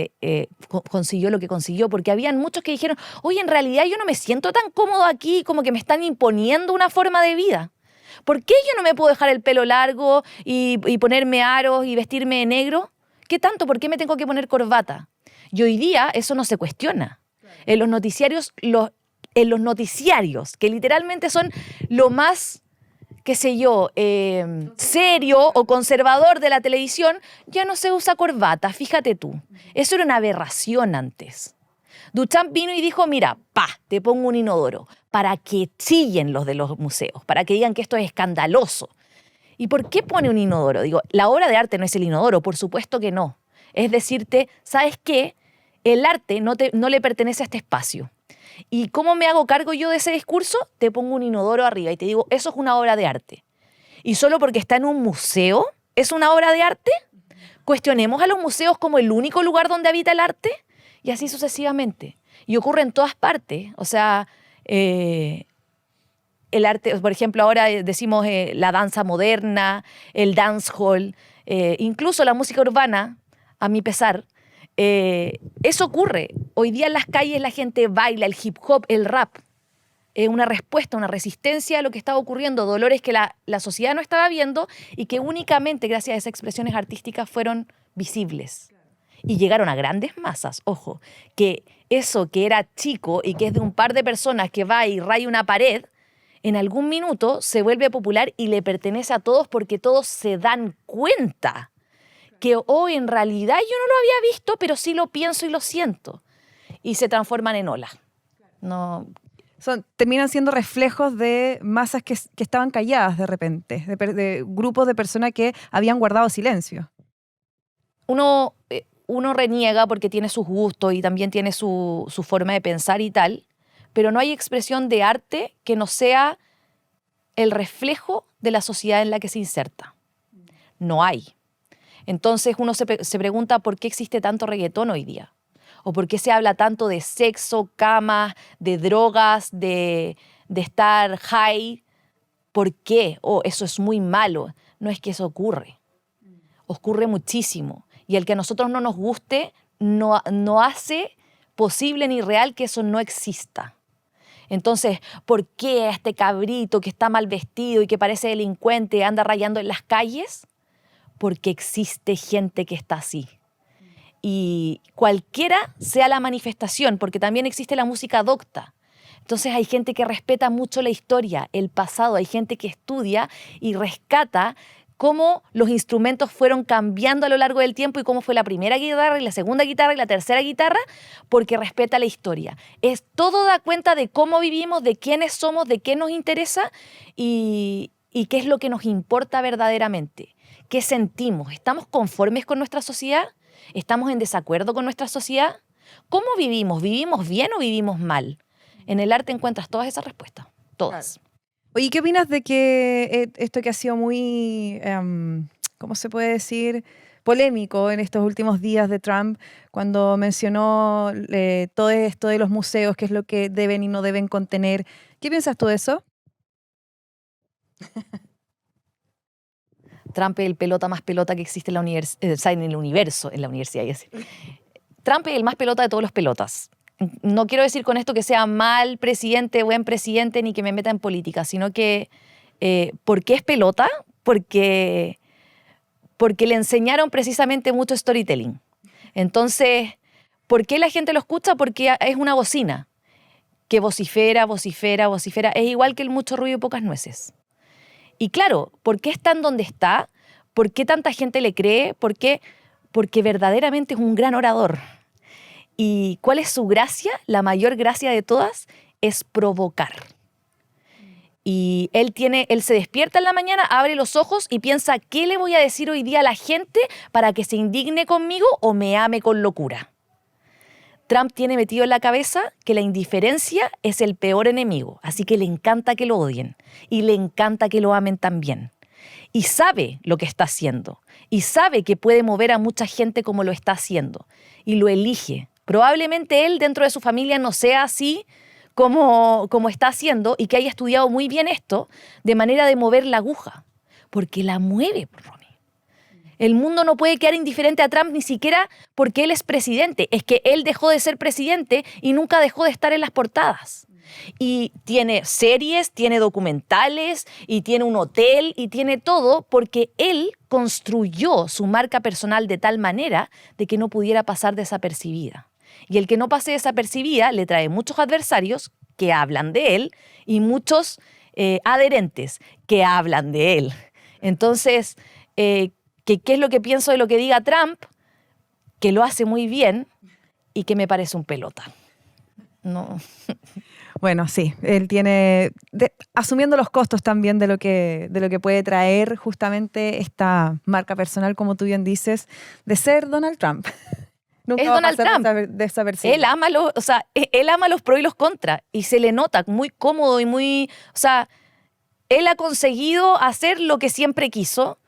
B: consiguió lo que consiguió, porque habían muchos que dijeron, oye, en realidad yo no me siento tan cómodo aquí, como que me están imponiendo una forma de vida. ¿Por qué yo no me puedo dejar el pelo largo y ponerme aros y vestirme de negro? ¿Qué tanto? ¿Por qué me tengo que poner corbata? Y hoy día eso no se cuestiona. En los noticiarios, que literalmente son lo más, qué sé yo, serio o conservador de la televisión, ya no se usa corbata, fíjate tú. Eso era una aberración antes. Duchamp vino y dijo, mira, te pongo un inodoro, para que chillen los de los museos, para que digan que esto es escandaloso. ¿Y por qué pone un inodoro? Digo, la obra de arte no es el inodoro, por supuesto que no. Es decirte, ¿sabes qué? El arte no le pertenece a este espacio. ¿Y cómo me hago cargo yo de ese discurso? Te pongo un inodoro arriba y te digo, eso es una obra de arte. ¿Y solo porque está en un museo es una obra de arte? Cuestionemos a los museos como el único lugar donde habita el arte, y así sucesivamente. Y ocurre en todas partes. O sea, el arte, por ejemplo, ahora decimos la danza moderna, el dancehall, incluso la música urbana, a mi pesar. Eso ocurre. Hoy día en las calles la gente baila, el hip hop, el rap. Una respuesta, una resistencia a lo que estaba ocurriendo, dolores que la sociedad no estaba viendo y que únicamente gracias a esas expresiones artísticas fueron visibles. Y llegaron a grandes masas. Ojo, que eso que era chico y que es de un par de personas que va y raya una pared, en algún minuto se vuelve popular y le pertenece a todos porque todos se dan cuenta que en realidad yo no lo había visto, pero sí lo pienso y lo siento. Y se transforman en olas. No.
A: Terminan siendo reflejos de masas que estaban calladas de repente, de grupos de personas que habían guardado silencio.
B: Uno reniega porque tiene sus gustos y también tiene su forma de pensar y tal, pero no hay expresión de arte que no sea el reflejo de la sociedad en la que se inserta. no hay. Entonces uno se pregunta por qué existe tanto reggaetón hoy día. O por qué se habla tanto de sexo, camas, de drogas, de estar high. ¿Por qué? Oh, eso es muy malo. No es que eso ocurre muchísimo. Y el que a nosotros no nos guste no hace posible ni real que eso no exista. Entonces, ¿por qué este cabrito que está mal vestido y que parece delincuente anda rayando en las calles? Porque existe gente que está así. Y cualquiera sea la manifestación, porque también existe la música docta. Entonces hay gente que respeta mucho la historia, el pasado, hay gente que estudia y rescata cómo los instrumentos fueron cambiando a lo largo del tiempo y cómo fue la primera guitarra y la segunda guitarra y la tercera guitarra, porque respeta la historia. Todo da cuenta de cómo vivimos, de quiénes somos, de qué nos interesa y qué es lo que nos importa verdaderamente. ¿Qué sentimos? ¿Estamos conformes con nuestra sociedad? ¿Estamos en desacuerdo con nuestra sociedad? ¿Cómo vivimos? ¿Vivimos bien o vivimos mal? En el arte encuentras todas esas respuestas, todas.
A: Claro. Oye, ¿qué opinas de que esto que ha sido muy, ¿cómo se puede decir?, polémico en estos últimos días de Trump, cuando mencionó todo esto de los museos, qué es lo que deben y no deben contener? ¿Qué piensas tú de eso?
B: Trump es el pelota más pelota que existe en en el universo, en la universidad. Trump es el más pelota de todos los pelotas. No quiero decir con esto que sea mal presidente, buen presidente, ni que me meta en política, sino que ¿por qué es pelota? Porque le enseñaron precisamente mucho storytelling. Entonces, ¿por qué la gente lo escucha? Porque es una bocina que vocifera, vocifera, vocifera. Es igual que el mucho ruido y pocas nueces. Y claro, ¿por qué está en donde está? ¿Por qué tanta gente le cree? ¿Por qué? Porque verdaderamente es un gran orador. ¿Y cuál es su gracia? La mayor gracia de todas es provocar. Y él se despierta en la mañana, abre los ojos y piensa, ¿qué le voy a decir hoy día a la gente para que se indigne conmigo o me ame con locura? Trump tiene metido en la cabeza que la indiferencia es el peor enemigo, así que le encanta que lo odien y le encanta que lo amen también. Y sabe lo que está haciendo y sabe que puede mover a mucha gente como lo está haciendo y lo elige. Probablemente él dentro de su familia no sea así como está haciendo y que haya estudiado muy bien esto de manera de mover la aguja, porque la mueve, Ronnie. El mundo no puede quedar indiferente a Trump ni siquiera porque él es presidente. Es que él dejó de ser presidente y nunca dejó de estar en las portadas. Y tiene series, tiene documentales, y tiene un hotel, y tiene todo porque él construyó su marca personal de tal manera de que no pudiera pasar desapercibida. Y el que no pase desapercibida le trae muchos adversarios que hablan de él y muchos adherentes que hablan de él. Entonces, ¿qué es lo que pienso de lo que diga Trump? Que lo hace muy bien y que me parece un pelota. No.
A: Bueno, sí, él tiene, asumiendo los costos también de lo que puede traer justamente esta marca personal, como tú bien dices, de ser Donald Trump. Nunca
B: Es
A: va a
B: Donald
A: pasar
B: Trump.
A: desapercibido.
B: Él ama los pros y los contras y se le nota muy cómodo y muy, él ha conseguido hacer lo que siempre quiso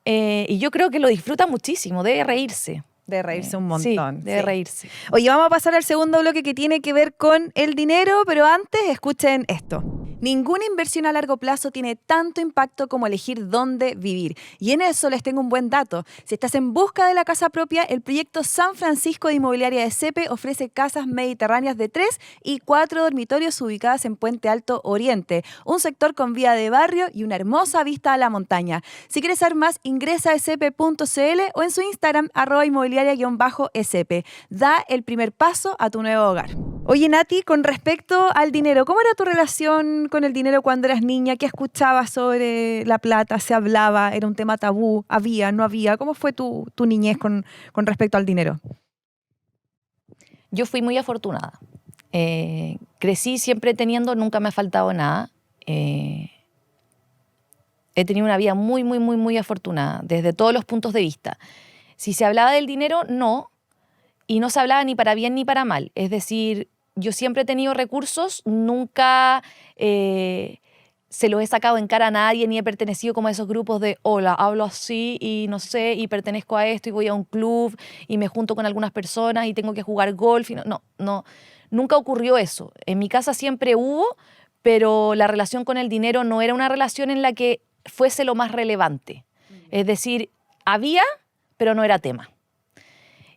B: y yo creo que lo disfruta muchísimo, debe reírse.
A: De reírse un montón.
B: Sí, debe reírse.
A: Oye, vamos a pasar al segundo bloque que tiene que ver con el dinero, pero antes escuchen esto. Ninguna inversión a largo plazo tiene tanto impacto como elegir dónde vivir. Y en eso les tengo un buen dato. Si estás en busca de la casa propia, el proyecto San Francisco de Inmobiliaria de CEPE ofrece casas mediterráneas de 3 y 4 dormitorios ubicadas en Puente Alto Oriente, un sector con vida de barrio y una hermosa vista a la montaña. Si quieres saber más, ingresa a cepe.cl o en su Instagram @inmobiliaria_sp. Da el primer paso a tu nuevo hogar. Oye, Nati, con respecto al dinero, ¿cómo era tu relación con el dinero cuando eras niña? ¿Qué escuchabas sobre la plata? ¿Se hablaba? ¿Era un tema tabú? ¿Había? ¿No había? ¿Cómo fue tu niñez con respecto al dinero?
B: Yo fui muy afortunada. Crecí siempre teniendo, nunca me ha faltado nada. He tenido una vida muy, muy, muy, muy afortunada, desde todos los puntos de vista. Si se hablaba del dinero, no. Y no se hablaba ni para bien ni para mal. Es decir, yo siempre he tenido recursos, nunca se los he sacado en cara a nadie, ni he pertenecido como a esos grupos de, hola, hablo así y no sé, y pertenezco a esto y voy a un club y me junto con algunas personas y tengo que jugar golf. Y no, nunca ocurrió eso. En mi casa siempre hubo, pero la relación con el dinero no era una relación en la que fuese lo más relevante. Es decir, había, pero no era tema.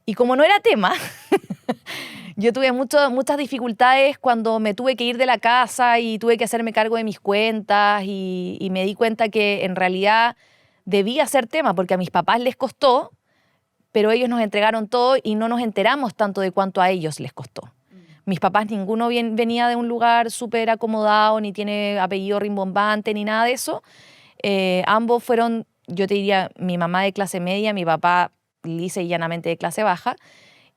B: Y como no era tema, yo tuve muchas dificultades cuando me tuve que ir de la casa y tuve que hacerme cargo de mis cuentas y me di cuenta que en realidad debía ser tema porque a mis papás les costó, pero ellos nos entregaron todo y no nos enteramos tanto de cuánto a ellos les costó. Mis papás, ninguno venía de un lugar súper acomodado, ni tiene apellido rimbombante, ni nada de eso. Ambos fueron, yo te diría, mi mamá de clase media, mi papá lisa y llanamente de clase baja,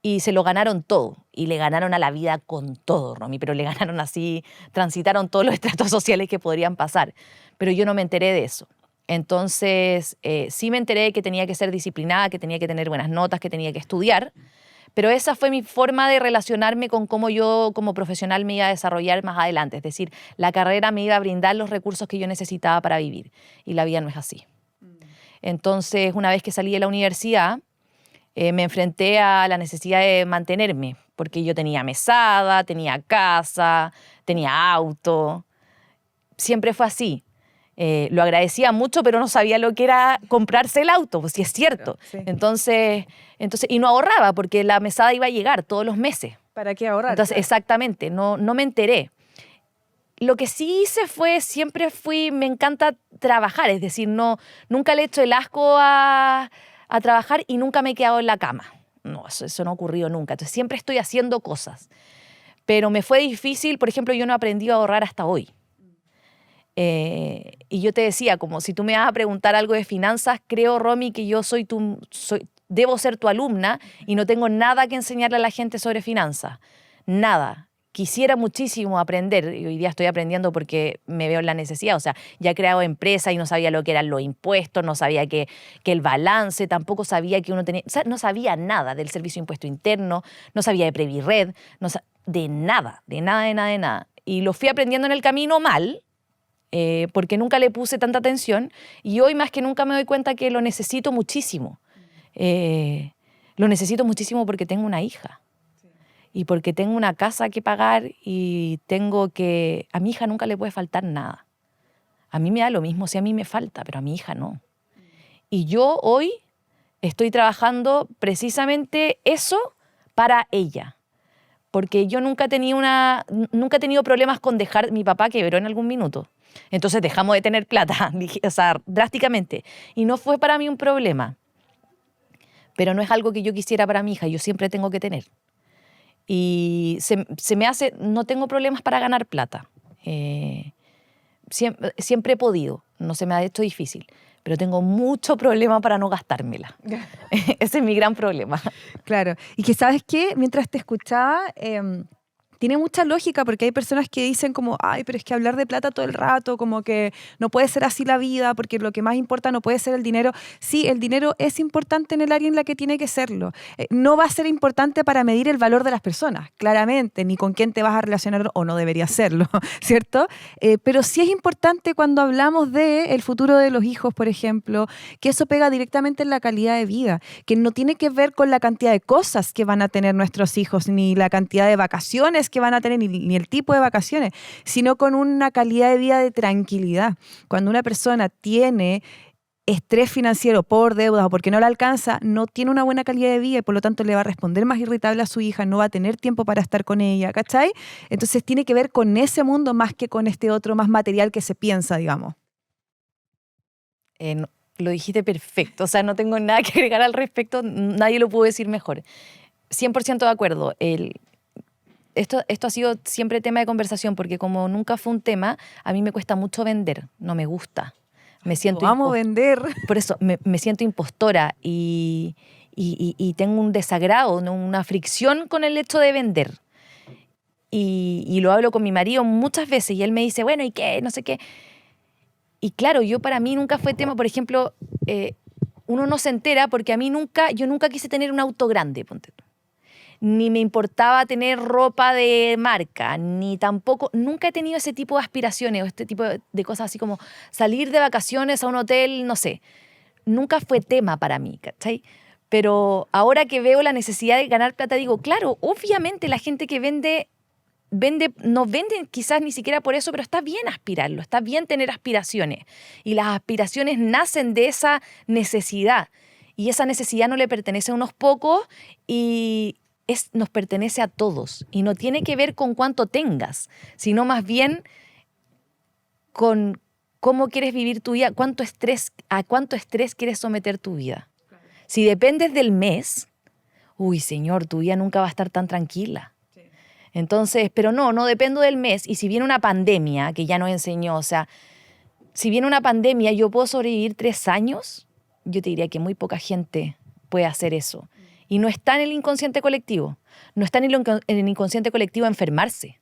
B: y se lo ganaron todo. Y le ganaron a la vida con todo, Romy, pero le ganaron así, transitaron todos los estratos sociales que podrían pasar. Pero yo no me enteré de eso. Entonces, sí me enteré que tenía que ser disciplinada, que tenía que tener buenas notas, que tenía que estudiar. Pero esa fue mi forma de relacionarme con cómo yo como profesional me iba a desarrollar más adelante. Es decir, la carrera me iba a brindar los recursos que yo necesitaba para vivir. Y la vida no es así. Entonces, una vez que salí de la universidad, me enfrenté a la necesidad de mantenerme. Porque yo tenía mesada, tenía casa, tenía auto. Siempre fue así. Lo agradecía mucho, pero no sabía lo que era comprarse el auto, pues sí es cierto. Sí. Entonces, y no ahorraba porque la mesada iba a llegar todos los meses.
A: ¿Para qué ahorrar?
B: Entonces, claro. Exactamente, no me enteré. Lo que sí hice fue, me encanta trabajar, es decir, nunca le he hecho el asco a trabajar y nunca me he quedado en la cama. No, eso no ha ocurrido nunca. Entonces, siempre estoy haciendo cosas. Pero me fue difícil, por ejemplo, yo no he aprendido a ahorrar hasta hoy. Y yo te decía, como si tú me vas a preguntar algo de finanzas, creo, Romy, que yo debo ser tu alumna y no tengo nada que enseñarle a la gente sobre finanzas. Nada. Quisiera muchísimo aprender, y hoy día estoy aprendiendo porque me veo en la necesidad. O sea, ya he creado empresa y no sabía lo que eran los impuestos, no sabía que el balance, tampoco sabía que uno tenía... O sea, no sabía nada del Servicio de Impuesto Interno, no sabía de Previred, de nada. Y lo fui aprendiendo en el camino mal, porque nunca le puse tanta atención y hoy más que nunca me doy cuenta que lo necesito muchísimo. Lo necesito muchísimo porque tengo una hija y porque tengo una casa que pagar y a mi hija nunca le puede faltar nada. A mí me da lo mismo si a mí me falta, pero a mi hija no. Y yo hoy estoy trabajando precisamente eso para ella. Porque yo nunca he tenido problemas con dejar... Mi papá quebró en algún minuto. Entonces dejamos de tener plata, o sea, drásticamente. Y no fue para mí un problema. Pero no es algo que yo quisiera para mi hija. Yo siempre tengo que tener. Y se me hace... No tengo problemas para ganar plata. Siempre he podido. No se me ha hecho difícil. Pero tengo mucho problema para no gastármela. Ese es mi gran problema.
A: Claro. Y que, ¿sabes qué? Mientras te escuchaba, tiene mucha lógica porque hay personas que dicen como, ay, pero es que hablar de plata todo el rato, como que no puede ser así la vida porque lo que más importa no puede ser el dinero. Sí, el dinero es importante en el área en la que tiene que serlo. No va a ser importante para medir el valor de las personas, claramente, ni con quién te vas a relacionar o no debería serlo, ¿cierto? Pero sí es importante cuando hablamos del futuro de los hijos, por ejemplo, que eso pega directamente en la calidad de vida, que no tiene que ver con la cantidad de cosas que van a tener nuestros hijos, ni la cantidad de vacaciones que van a tener, ni el tipo de vacaciones, sino con una calidad de vida de tranquilidad. Cuando una persona tiene estrés financiero por deudas o porque no la alcanza, no tiene una buena calidad de vida y por lo tanto le va a responder más irritable a su hija, no va a tener tiempo para estar con ella, ¿cachai? Entonces tiene que ver con ese mundo más que con este otro más material que se piensa, digamos.
B: Lo dijiste perfecto, o sea, no tengo nada que agregar al respecto, nadie lo pudo decir mejor. 100% de acuerdo. Esto ha sido siempre tema de conversación porque como nunca fue un tema, a mí me cuesta mucho vender, no me gusta.
A: Vamos a vender.
B: Por eso me siento impostora y tengo un desagrado, una fricción con el hecho de vender. Y lo hablo con mi marido muchas veces y él me dice, bueno, ¿y qué? No sé qué. Y claro, para mí nunca fue tema, por ejemplo, uno no se entera porque yo nunca quise tener un auto grande, ponte tú. ni me importaba tener ropa de marca, ni tampoco, nunca he tenido ese tipo de aspiraciones o este tipo de cosas así como salir de vacaciones a un hotel, no sé. Nunca fue tema para mí, ¿cachai? Pero ahora que veo la necesidad de ganar plata, digo, claro, obviamente la gente que vende, no vende quizás ni siquiera por eso, pero está bien aspirarlo, está bien tener aspiraciones. Y las aspiraciones nacen de esa necesidad. Y esa necesidad no le pertenece a unos pocos y nos pertenece a todos. Y no tiene que ver con cuánto tengas, sino más bien con cómo quieres vivir tu vida, a cuánto estrés quieres someter tu vida. Si dependes del mes, uy, señor, tu vida nunca va a estar tan tranquila. Sí. Entonces, pero no dependo del mes. Y si viene una pandemia, que ya nos enseñó, o sea, si viene una pandemia, yo puedo sobrevivir 3 años, yo te diría que muy poca gente puede hacer eso. Y no está en el inconsciente colectivo. No está en el inconsciente colectivo enfermarse.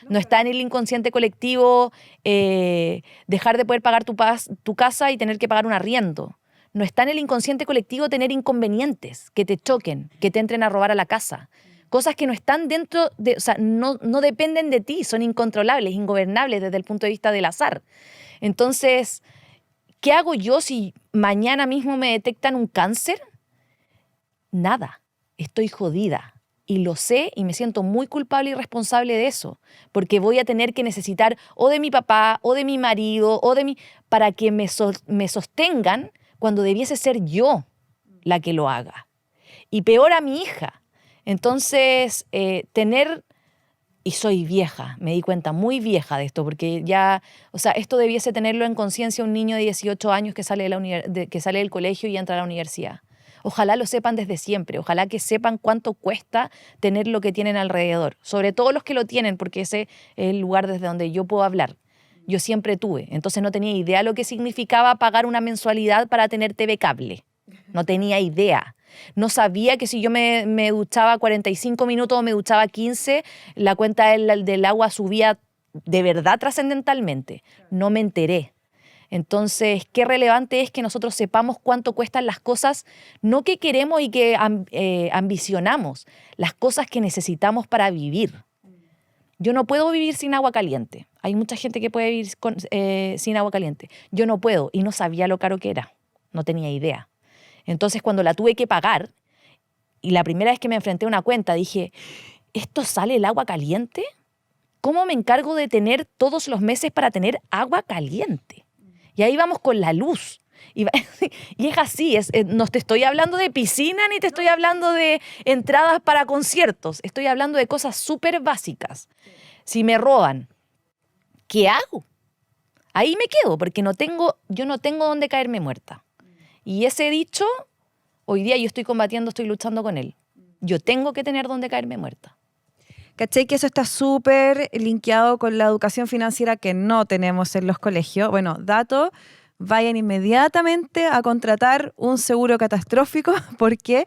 B: No está en el inconsciente colectivo dejar de poder pagar tu casa y tener que pagar un arriendo. No está en el inconsciente colectivo tener inconvenientes, que te choquen, que te entren a robar a la casa. Cosas que no están dentro de, o sea, no dependen de ti, son incontrolables, ingobernables desde el punto de vista del azar. Entonces, ¿qué hago yo si mañana mismo me detectan un cáncer? Nada, estoy jodida. Y lo sé y me siento muy culpable y responsable de eso, porque voy a tener que necesitar o de mi papá, o de mi marido, para que me sostengan cuando debiese ser yo la que lo haga. Y peor a mi hija. Entonces, y soy vieja, me di cuenta, muy vieja de esto, porque ya, o sea, esto debiese tenerlo en conciencia un niño de 18 años que sale del colegio y entra a la universidad. Ojalá lo sepan desde siempre, ojalá que sepan cuánto cuesta tener lo que tienen alrededor, sobre todo los que lo tienen, porque ese es el lugar desde donde yo puedo hablar. Yo siempre tuve, entonces no tenía idea lo que significaba pagar una mensualidad para tener TV cable. No tenía idea. No sabía que si yo me duchaba 45 minutos o me duchaba 15, la cuenta del agua subía de verdad trascendentalmente. No me enteré. Entonces, qué relevante es que nosotros sepamos cuánto cuestan las cosas, no que queremos y que ambicionamos, las cosas que necesitamos para vivir. Yo no puedo vivir sin agua caliente. Hay mucha gente que puede vivir sin agua caliente. Yo no puedo y no sabía lo caro que era. No tenía idea. Entonces, cuando la tuve que pagar, y la primera vez que me enfrenté a una cuenta, dije, ¿esto sale el agua caliente? ¿Cómo me encargo de tener todos los meses para tener agua caliente? Y ahí vamos con la luz. Y es así, no te estoy hablando de piscina ni te estoy hablando de entradas para conciertos. Estoy hablando de cosas súper básicas. Si me roban, ¿qué hago? Ahí me quedo porque yo no tengo dónde caerme muerta. Y ese dicho, hoy día yo estoy combatiendo, estoy luchando con él. Yo tengo que tener dónde caerme muerta.
A: ¿Cachai? Que eso está súper linkeado con la educación financiera que no tenemos en los colegios. Bueno, dato, vayan inmediatamente a contratar un seguro catastrófico porque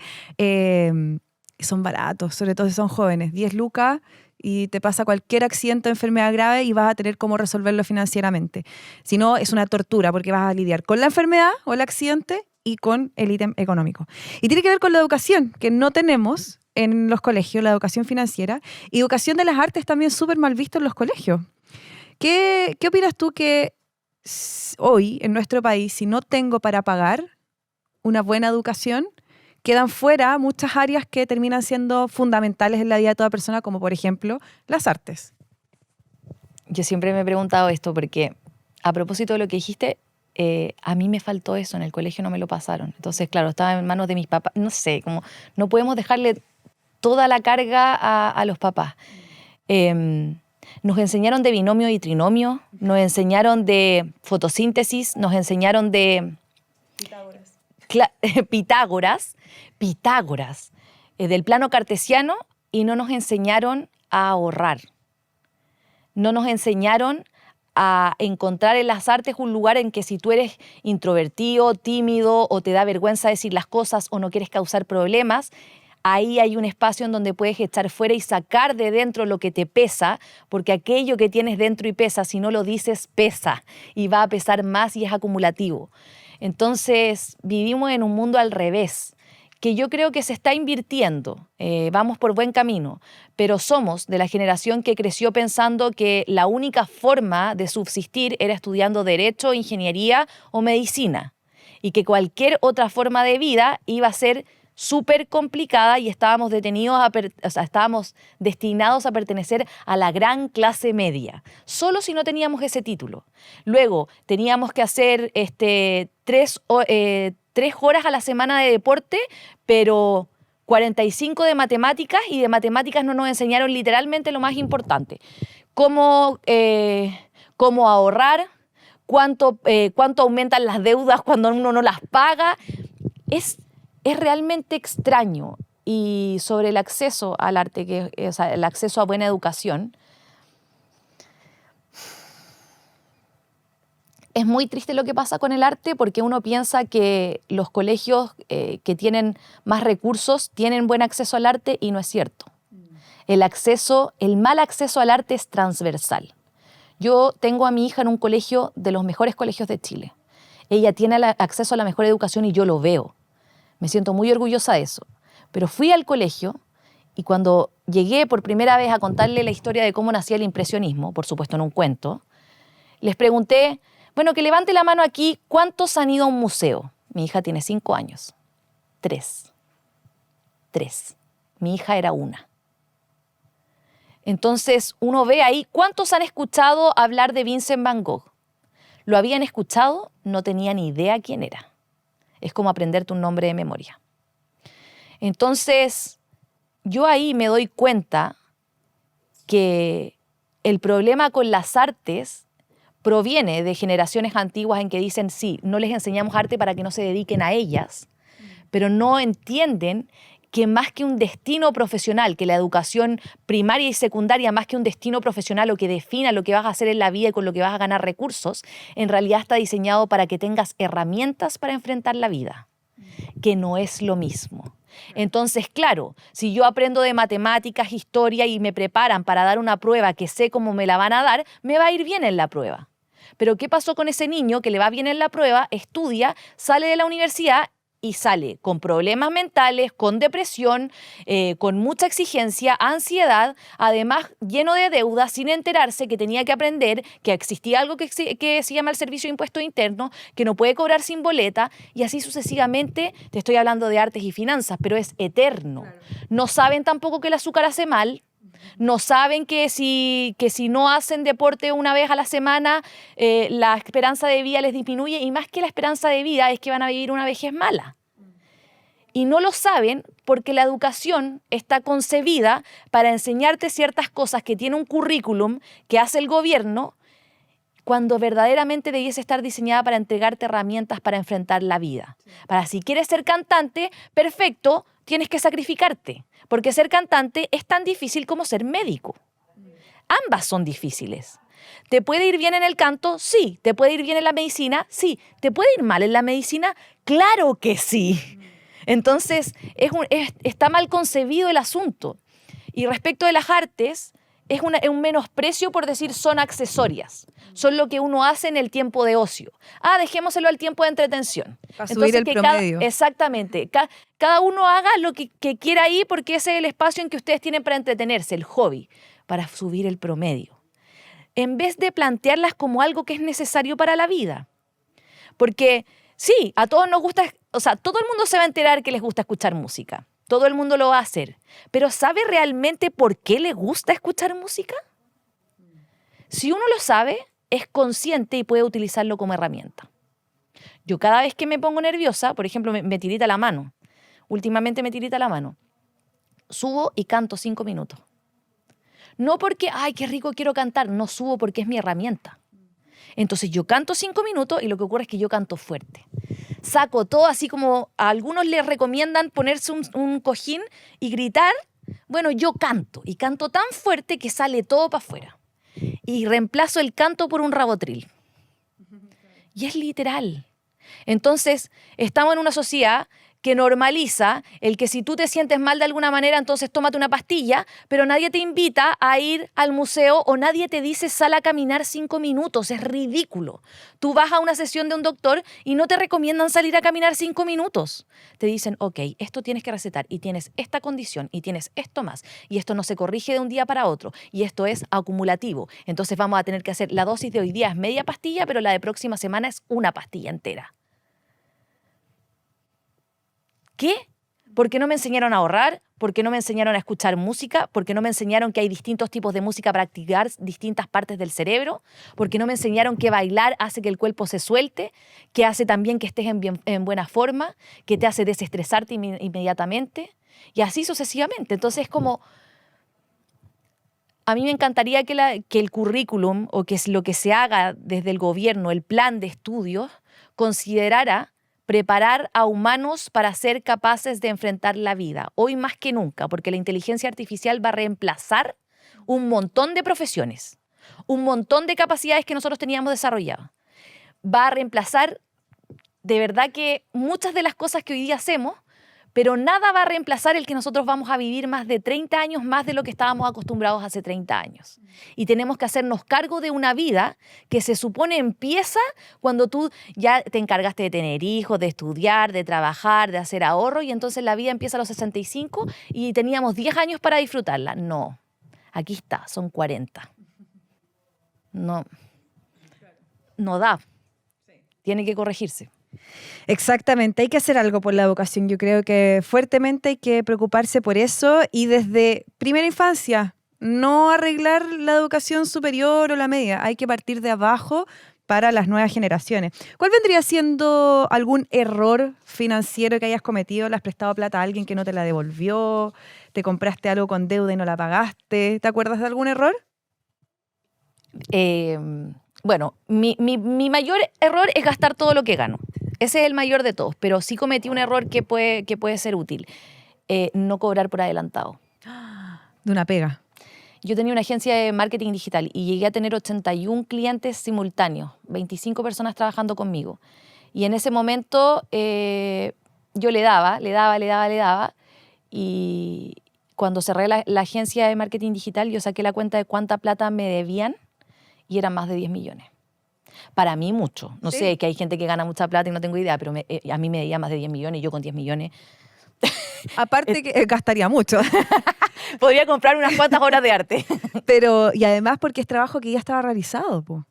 A: son baratos, sobre todo si son jóvenes. 10 lucas y te pasa cualquier accidente o enfermedad grave y vas a tener cómo resolverlo financieramente. Si no, es una tortura porque vas a lidiar con la enfermedad o el accidente y con el ítem económico. Y tiene que ver con la educación que no tenemos en los colegios, la educación financiera. Y educación de las artes también súper mal visto en los colegios. ¿Qué opinas tú que hoy en nuestro país, si no tengo para pagar una buena educación, quedan fuera muchas áreas que terminan siendo fundamentales en la vida de toda persona, como por ejemplo las artes?
B: Yo siempre me he preguntado esto porque, a propósito de lo que dijiste, a mí me faltó eso, en el colegio no me lo pasaron. Entonces, claro, estaba en manos de mis papás. No sé, como no podemos dejarle toda la carga a los papás. Nos enseñaron de binomio y trinomio, nos enseñaron de fotosíntesis, nos enseñaron de Pitágoras, del plano cartesiano, y no nos enseñaron a ahorrar. No nos enseñaron a encontrar en las artes un lugar en que si tú eres introvertido, tímido, o te da vergüenza decir las cosas o no quieres causar problemas, ahí hay un espacio en donde puedes echar fuera y sacar de dentro lo que te pesa, porque aquello que tienes dentro y pesa, si no lo dices, pesa y va a pesar más y es acumulativo. Entonces, vivimos en un mundo al revés, que yo creo que se está invirtiendo, vamos por buen camino, pero somos de la generación que creció pensando que la única forma de subsistir era estudiando Derecho, Ingeniería o Medicina, y que cualquier otra forma de vida iba a ser súper complicada y estábamos estábamos destinados a pertenecer a la gran clase media, solo si no teníamos ese título. Luego teníamos que hacer 3 horas a la semana de deporte, pero 45 de matemáticas, y de matemáticas no nos enseñaron literalmente lo más importante: cómo ahorrar, cuánto aumentan las deudas cuando uno no las paga. Es realmente extraño. Y sobre el acceso al arte, el acceso a buena educación, es muy triste lo que pasa con el arte, porque uno piensa que los colegios que tienen más recursos tienen buen acceso al arte, y no es cierto. El mal acceso al arte es transversal. Yo tengo a mi hija en un colegio de los mejores colegios de Chile. Ella tiene acceso a la mejor educación y yo lo veo. Me siento muy orgullosa de eso. Pero fui al colegio y cuando llegué por primera vez a contarle la historia de cómo nacía el impresionismo, por supuesto en un cuento, les pregunté, bueno, que levante la mano aquí, ¿cuántos han ido a un museo? Mi hija tiene 5 años. 3. Mi hija era 1. Entonces uno ve ahí, ¿cuántos han escuchado hablar de Vincent Van Gogh? ¿Lo habían escuchado? No tenían ni idea quién era. Es como aprenderte un nombre de memoria. Entonces, yo ahí me doy cuenta que el problema con las artes proviene de generaciones antiguas en que dicen, sí, no les enseñamos arte para que no se dediquen a ellas, pero no entienden que más que un destino profesional, que la educación primaria y secundaria, más que un destino profesional o que defina lo que vas a hacer en la vida y con lo que vas a ganar recursos, en realidad está diseñado para que tengas herramientas para enfrentar la vida, que no es lo mismo. Entonces, claro, si yo aprendo de matemáticas, historia y me preparan para dar una prueba que sé cómo me la van a dar, me va a ir bien en la prueba. Pero ¿qué pasó con ese niño que le va bien en la prueba, estudia, sale de la universidad y sale con problemas mentales, con depresión, con mucha exigencia, ansiedad, además lleno de deudas, sin enterarse que tenía que aprender que existía algo que se llama el Servicio de Impuestos Internos, que no puede cobrar sin boleta, y así sucesivamente? Te estoy hablando de artes y finanzas, pero es eterno. Claro. No saben tampoco que el azúcar hace mal. No saben que si no hacen deporte una vez a la semana, la esperanza de vida les disminuye, y más que la esperanza de vida es que van a vivir una vejez mala. Y no lo saben porque la educación está concebida para enseñarte ciertas cosas que tiene un currículum que hace el gobierno, cuando verdaderamente debiese estar diseñada para entregarte herramientas para enfrentar la vida. Para si quieres ser cantante, perfecto, tienes que sacrificarte, porque ser cantante es tan difícil como ser médico. Ambas son difíciles. ¿Te puede ir bien en el canto? Sí. ¿Te puede ir bien en la medicina? Sí. ¿Te puede ir mal en la medicina? ¡Claro que sí! Entonces, está mal concebido el asunto. Y respecto de las artes, es un menosprecio por decir son accesorias. Son lo que uno hace en el tiempo de ocio. Dejémoselo al tiempo de entretención.
A: Para subir el promedio.
B: Exactamente. Cada uno haga lo que quiera ahí, porque ese es el espacio en que ustedes tienen para entretenerse, el hobby, para subir el promedio. En vez de plantearlas como algo que es necesario para la vida. Porque sí, a todos nos gusta, todo el mundo se va a enterar que les gusta escuchar música. Todo el mundo lo va a hacer. Pero ¿sabe realmente por qué le gusta escuchar música? Si uno lo sabe, es consciente y puede utilizarlo como herramienta. Yo cada vez que me pongo nerviosa, por ejemplo, me tirita la mano. Últimamente me tirita la mano. Subo y canto 5 minutos. No porque, ¡ay, qué rico quiero cantar! No, subo porque es mi herramienta. Entonces yo canto 5 minutos y lo que ocurre es que yo canto fuerte. Saco todo, así como a algunos les recomiendan ponerse un cojín y gritar. Bueno, yo canto, y canto tan fuerte que sale todo para afuera. Y reemplazo el canto por un rabotril. Y es literal. Entonces, estamos en una sociedad que normaliza el que si tú te sientes mal de alguna manera, entonces tómate una pastilla, pero nadie te invita a ir al museo o nadie te dice sal a caminar 5 minutos. Es ridículo. Tú vas a una sesión de un doctor y no te recomiendan salir a caminar 5 minutos. Te dicen, ok, esto tienes que recetar y tienes esta condición y tienes esto más y esto no se corrige de un día para otro y esto es acumulativo. Entonces vamos a tener que hacer la dosis de hoy día es media pastilla, pero la de próxima semana es una pastilla entera. ¿Qué? ¿Por qué no me enseñaron a ahorrar? ¿Por qué no me enseñaron a escuchar música? ¿Por qué no me enseñaron que hay distintos tipos de música para activar distintas partes del cerebro? ¿Por qué no me enseñaron que bailar hace que el cuerpo se suelte? ¿Que hace también que estés en buena forma? ¿Que te hace desestresarte inmediatamente? Y así sucesivamente. Entonces es como... A mí me encantaría que el currículum o que es lo que se haga desde el gobierno, el plan de estudios, considerara preparar a humanos para ser capaces de enfrentar la vida, hoy más que nunca, porque la inteligencia artificial va a reemplazar un montón de profesiones, un montón de capacidades que nosotros teníamos desarrolladas. Va a reemplazar de verdad que muchas de las cosas que hoy día hacemos, pero nada va a reemplazar el que nosotros vamos a vivir más de 30 años más de lo que estábamos acostumbrados hace 30 años. Y tenemos que hacernos cargo de una vida que se supone empieza cuando tú ya te encargaste de tener hijos, de estudiar, de trabajar, de hacer ahorro, y entonces la vida empieza a los 65 y teníamos 10 años para disfrutarla. No, aquí está, son 40. No da. Tiene que corregirse.
A: Exactamente, hay que hacer algo por la educación. Yo creo que fuertemente hay que preocuparse por eso y desde primera infancia, no arreglar la educación superior o la media. Hay que partir de abajo para las nuevas generaciones. ¿Cuál vendría siendo algún error financiero que hayas cometido? ¿Le has prestado plata a alguien que no te la devolvió? ¿Te compraste algo con deuda y no la pagaste? ¿Te acuerdas de algún error?
B: Bueno, mi mayor error es gastar todo lo que gano. Ese es el mayor de todos, pero sí cometí un error que puede ser útil. No cobrar por adelantado.
A: De una pega.
B: Yo tenía una agencia de marketing digital y llegué a tener 81 clientes simultáneos, 25 personas trabajando conmigo. Y en ese momento yo le daba, y cuando cerré la agencia de marketing digital yo saqué la cuenta de cuánta plata me debían y eran más de 10 millones. Para mí mucho. No sé, que hay gente que gana mucha plata y no tengo idea, pero a mí me debía más de 10 millones y yo con 10 millones...
A: Aparte que gastaría mucho.
B: Podría comprar unas cuantas obras de arte.
A: Pero, y además porque es trabajo que ya estaba realizado, po.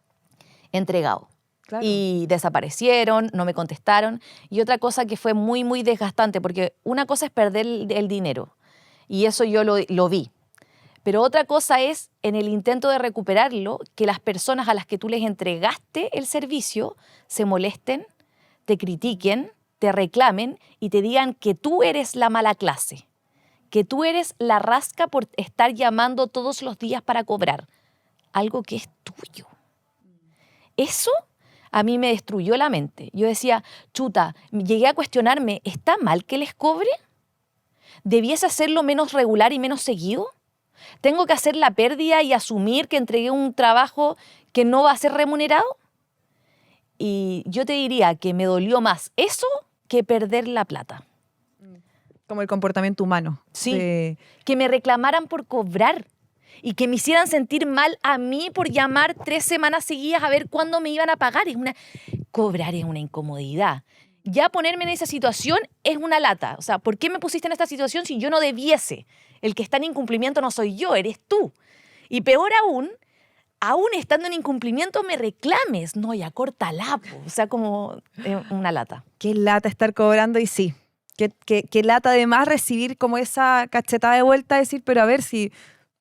B: Entregado.
A: Claro.
B: Y desaparecieron, no me contestaron. Y otra cosa que fue muy, muy desgastante, porque una cosa es perder el dinero, y eso yo lo vi. Pero otra cosa es, en el intento de recuperarlo, que las personas a las que tú les entregaste el servicio se molesten, te critiquen, te reclamen y te digan que tú eres la mala clase, que tú eres la rasca por estar llamando todos los días para cobrar algo que es tuyo. Eso a mí me destruyó la mente. Yo decía, chuta, llegué a cuestionarme, ¿está mal que les cobre? ¿Debiese hacerlo menos regular y menos seguido? ¿Tengo que hacer la pérdida y asumir que entregué un trabajo que no va a ser remunerado? Y yo te diría que me dolió más eso que perder la plata.
A: Como el comportamiento humano.
B: Sí, que me reclamaran por cobrar y que me hicieran sentir mal a mí por llamar 3 semanas seguidas a ver cuándo me iban a pagar. Cobrar es una incomodidad. Ya ponerme en esa situación es una lata. O sea, ¿por qué me pusiste en esta situación si yo no debiese? El que está en incumplimiento no soy yo, eres tú. Y peor aún estando en incumplimiento me reclames. No, ya córtala, po. O sea, como una lata.
A: Qué lata estar cobrando y sí. Qué lata además recibir como esa cachetada de vuelta, decir, pero a ver si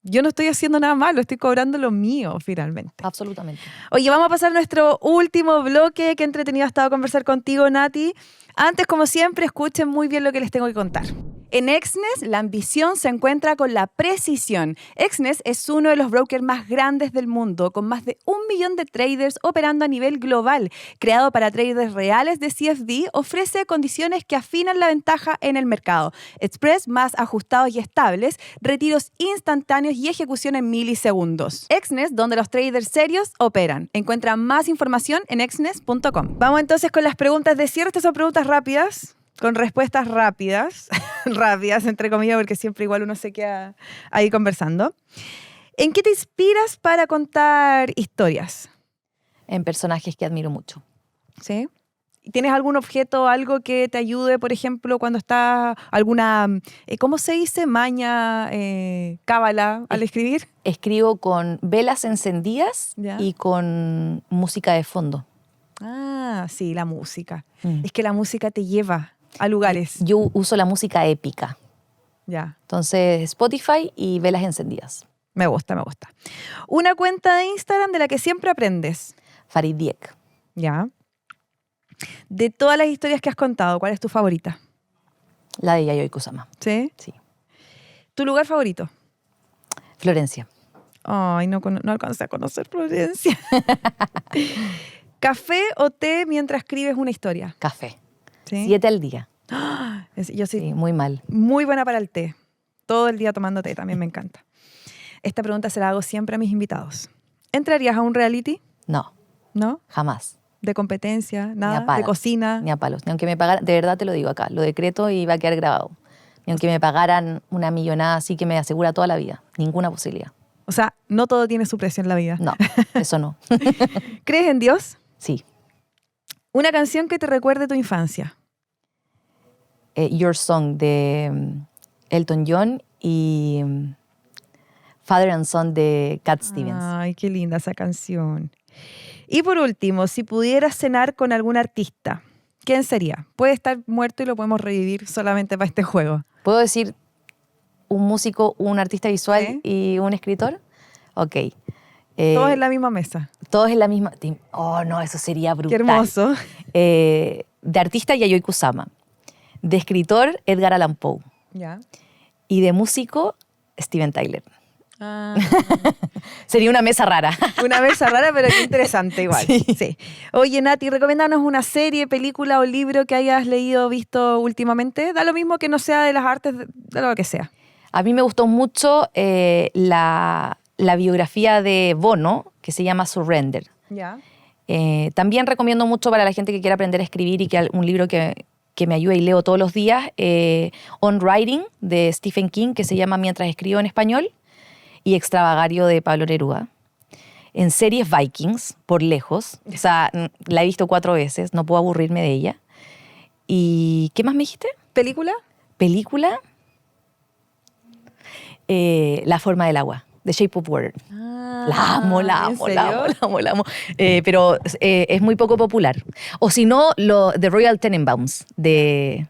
A: yo no estoy haciendo nada malo, estoy cobrando lo mío finalmente.
B: Absolutamente.
A: Oye, vamos a pasar a nuestro último bloque. Qué entretenido ha estado conversar contigo, Nati. Antes, como siempre, escuchen muy bien lo que les tengo que contar. En Exness, la ambición se encuentra con la precisión. Exness es uno de los brokers más grandes del mundo, con más de 1 millón de traders operando a nivel global. Creado para traders reales de CFD, ofrece condiciones que afinan la ventaja en el mercado. Express más ajustados y estables, retiros instantáneos y ejecución en milisegundos. Exness, donde los traders serios operan. Encuentra más información en exness.com. Vamos entonces con las preguntas de cierre. Estas son preguntas rápidas. con respuestas rápidas, rápidas entre comillas, porque siempre igual uno se queda ahí conversando. ¿En qué te inspiras para contar historias?
B: En personajes que admiro mucho.
A: ¿Sí? ¿Tienes algún objeto, algo que te ayude, por ejemplo, cuando está alguna, ¿cómo se dice? Maña, cábala al escribir.
B: Escribo con velas encendidas
A: ¿Ya?
B: y con música de fondo.
A: Ah, sí, la música. Es que la música te lleva a lugares.
B: Yo uso la música épica.
A: Ya,
B: Entonces, Spotify y velas encendidas.
A: me gusta, me gusta. Una cuenta de Instagram de la que siempre aprendes.
B: Farid Dieck.
A: Ya. De todas las historias que has contado, ¿cuál es tu favorita?
B: La de Yayoi Kusama.
A: ¿Sí?
B: Sí.
A: ¿Tu lugar favorito?
B: Florencia.
A: Ay, no alcancé a conocer Florencia. ¿Café o té mientras escribes una historia?
B: Café.
A: ¿Sí?
B: 7 al día.
A: Yo soy
B: Sí, muy mal.
A: muy buena para el té. Todo el día tomando té, también me encanta. Esta pregunta se la hago siempre a mis invitados. ¿Entrarías a un reality?
B: No,
A: ¿No?
B: jamás.
A: ¿De competencia?
B: Ni a
A: ¿Nada?
B: palos.
A: ¿De cocina?
B: Ni a palos. Ni aunque me pagaran, de verdad te lo digo acá, lo decreto y va a quedar grabado. Ni aunque me pagaran una millonada así que me asegura toda la vida. Ninguna posibilidad.
A: O sea, no todo tiene su precio en la vida.
B: No, eso no.
A: ¿Crees en Dios?
B: Sí.
A: Una canción que te recuerde tu infancia.
B: Your Song de Elton John y Father and Son de Cat Stevens.
A: Ay, qué linda esa canción. Y por último, si pudieras cenar con algún artista, ¿quién sería? Puede estar muerto y lo podemos revivir solamente para este juego.
B: ¿Puedo decir un músico, un artista visual
A: ¿Sí?
B: y un escritor? Ok.
A: Todos en la misma mesa.
B: Todos en la misma... Oh, no, eso sería brutal.
A: Qué hermoso.
B: De artista, Yayoi Kusama. De escritor, Edgar Allan Poe.
A: Ya.
B: Y de músico, Steven Tyler.
A: Ah,
B: Sería una mesa rara.
A: una mesa rara, pero qué interesante igual.
B: Sí.
A: Sí. Oye, Nati, recomiéndanos una serie, película o libro que hayas leído o visto últimamente. Da lo mismo que no sea de las artes, de lo que sea.
B: A mí me gustó mucho la biografía de Bono, que se llama Surrender.
A: Ya.
B: También recomiendo mucho para la gente que quiera aprender a escribir y que un libro que me ayuda y leo todos los días, On Writing, de Stephen King, que se llama Mientras escribo en español, y Extravagario, de Pablo Neruda. En series, Vikings, por lejos. O sea, la he visto 4 veces, no puedo aburrirme de ella. ¿Y qué más me dijiste?
A: ¿Película?
B: Película, La forma del agua, The Shape of Water. La amo, la
A: ¿en
B: amo,
A: serio?
B: la amo, la amo, la amo. Pero es muy poco popular. O si no, The Royal Tenenbaums, de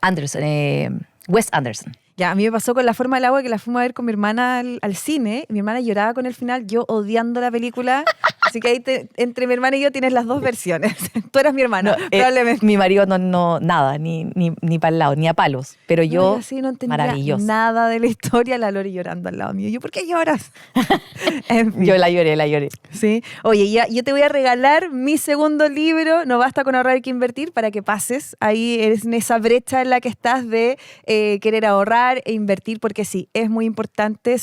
B: Anderson, Wes Anderson.
A: Ya, a mí me pasó con La forma del agua, que la fuimos a ver con mi hermana al cine. Mi hermana lloraba con el final, yo odiando la película. Así que ahí entre mi hermana y yo tienes las dos versiones. Tú eras mi hermano, probablemente.
B: Mi marido nada, ni para el lado, ni a palos. Pero yo,
A: así no entendía
B: maravilloso.
A: nada de la historia, la Lori llorando al lado mío. Yo, ¿por qué lloras? En fin.
B: Yo la lloré.
A: Sí. Oye, ya, yo te voy a regalar mi segundo libro, No basta con ahorrar, hay que invertir, para que pases ahí en esa brecha en la que estás de querer ahorrar e invertir, porque sí, es muy importante.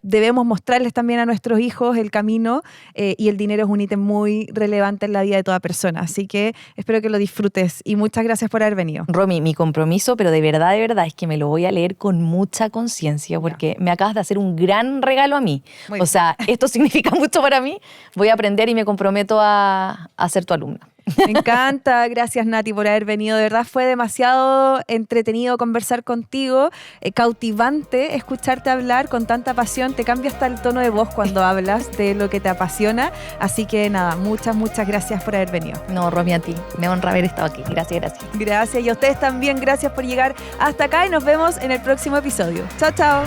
A: Debemos mostrarles también a nuestros hijos el camino, y el dinero es un ítem muy relevante en la vida de toda persona. Así que espero que lo disfrutes y muchas gracias por haber venido.
B: Romy, mi compromiso, pero de verdad, es que me lo voy a leer con mucha conciencia, porque me acabas de hacer un gran regalo a mí.
A: Muy
B: O sea, esto significa mucho para mí. Voy a aprender y me comprometo a ser tu alumna.
A: Me encanta, gracias Nati por haber venido, de verdad fue demasiado entretenido conversar contigo, cautivante escucharte hablar con tanta pasión, te cambia hasta el tono de voz cuando hablas de lo que te apasiona, así que nada, muchas gracias por haber venido.
B: No, Romy, a ti, me honra haber estado aquí, gracias.
A: Gracias, y a ustedes también, gracias por llegar hasta acá y nos vemos en el próximo episodio. Chao.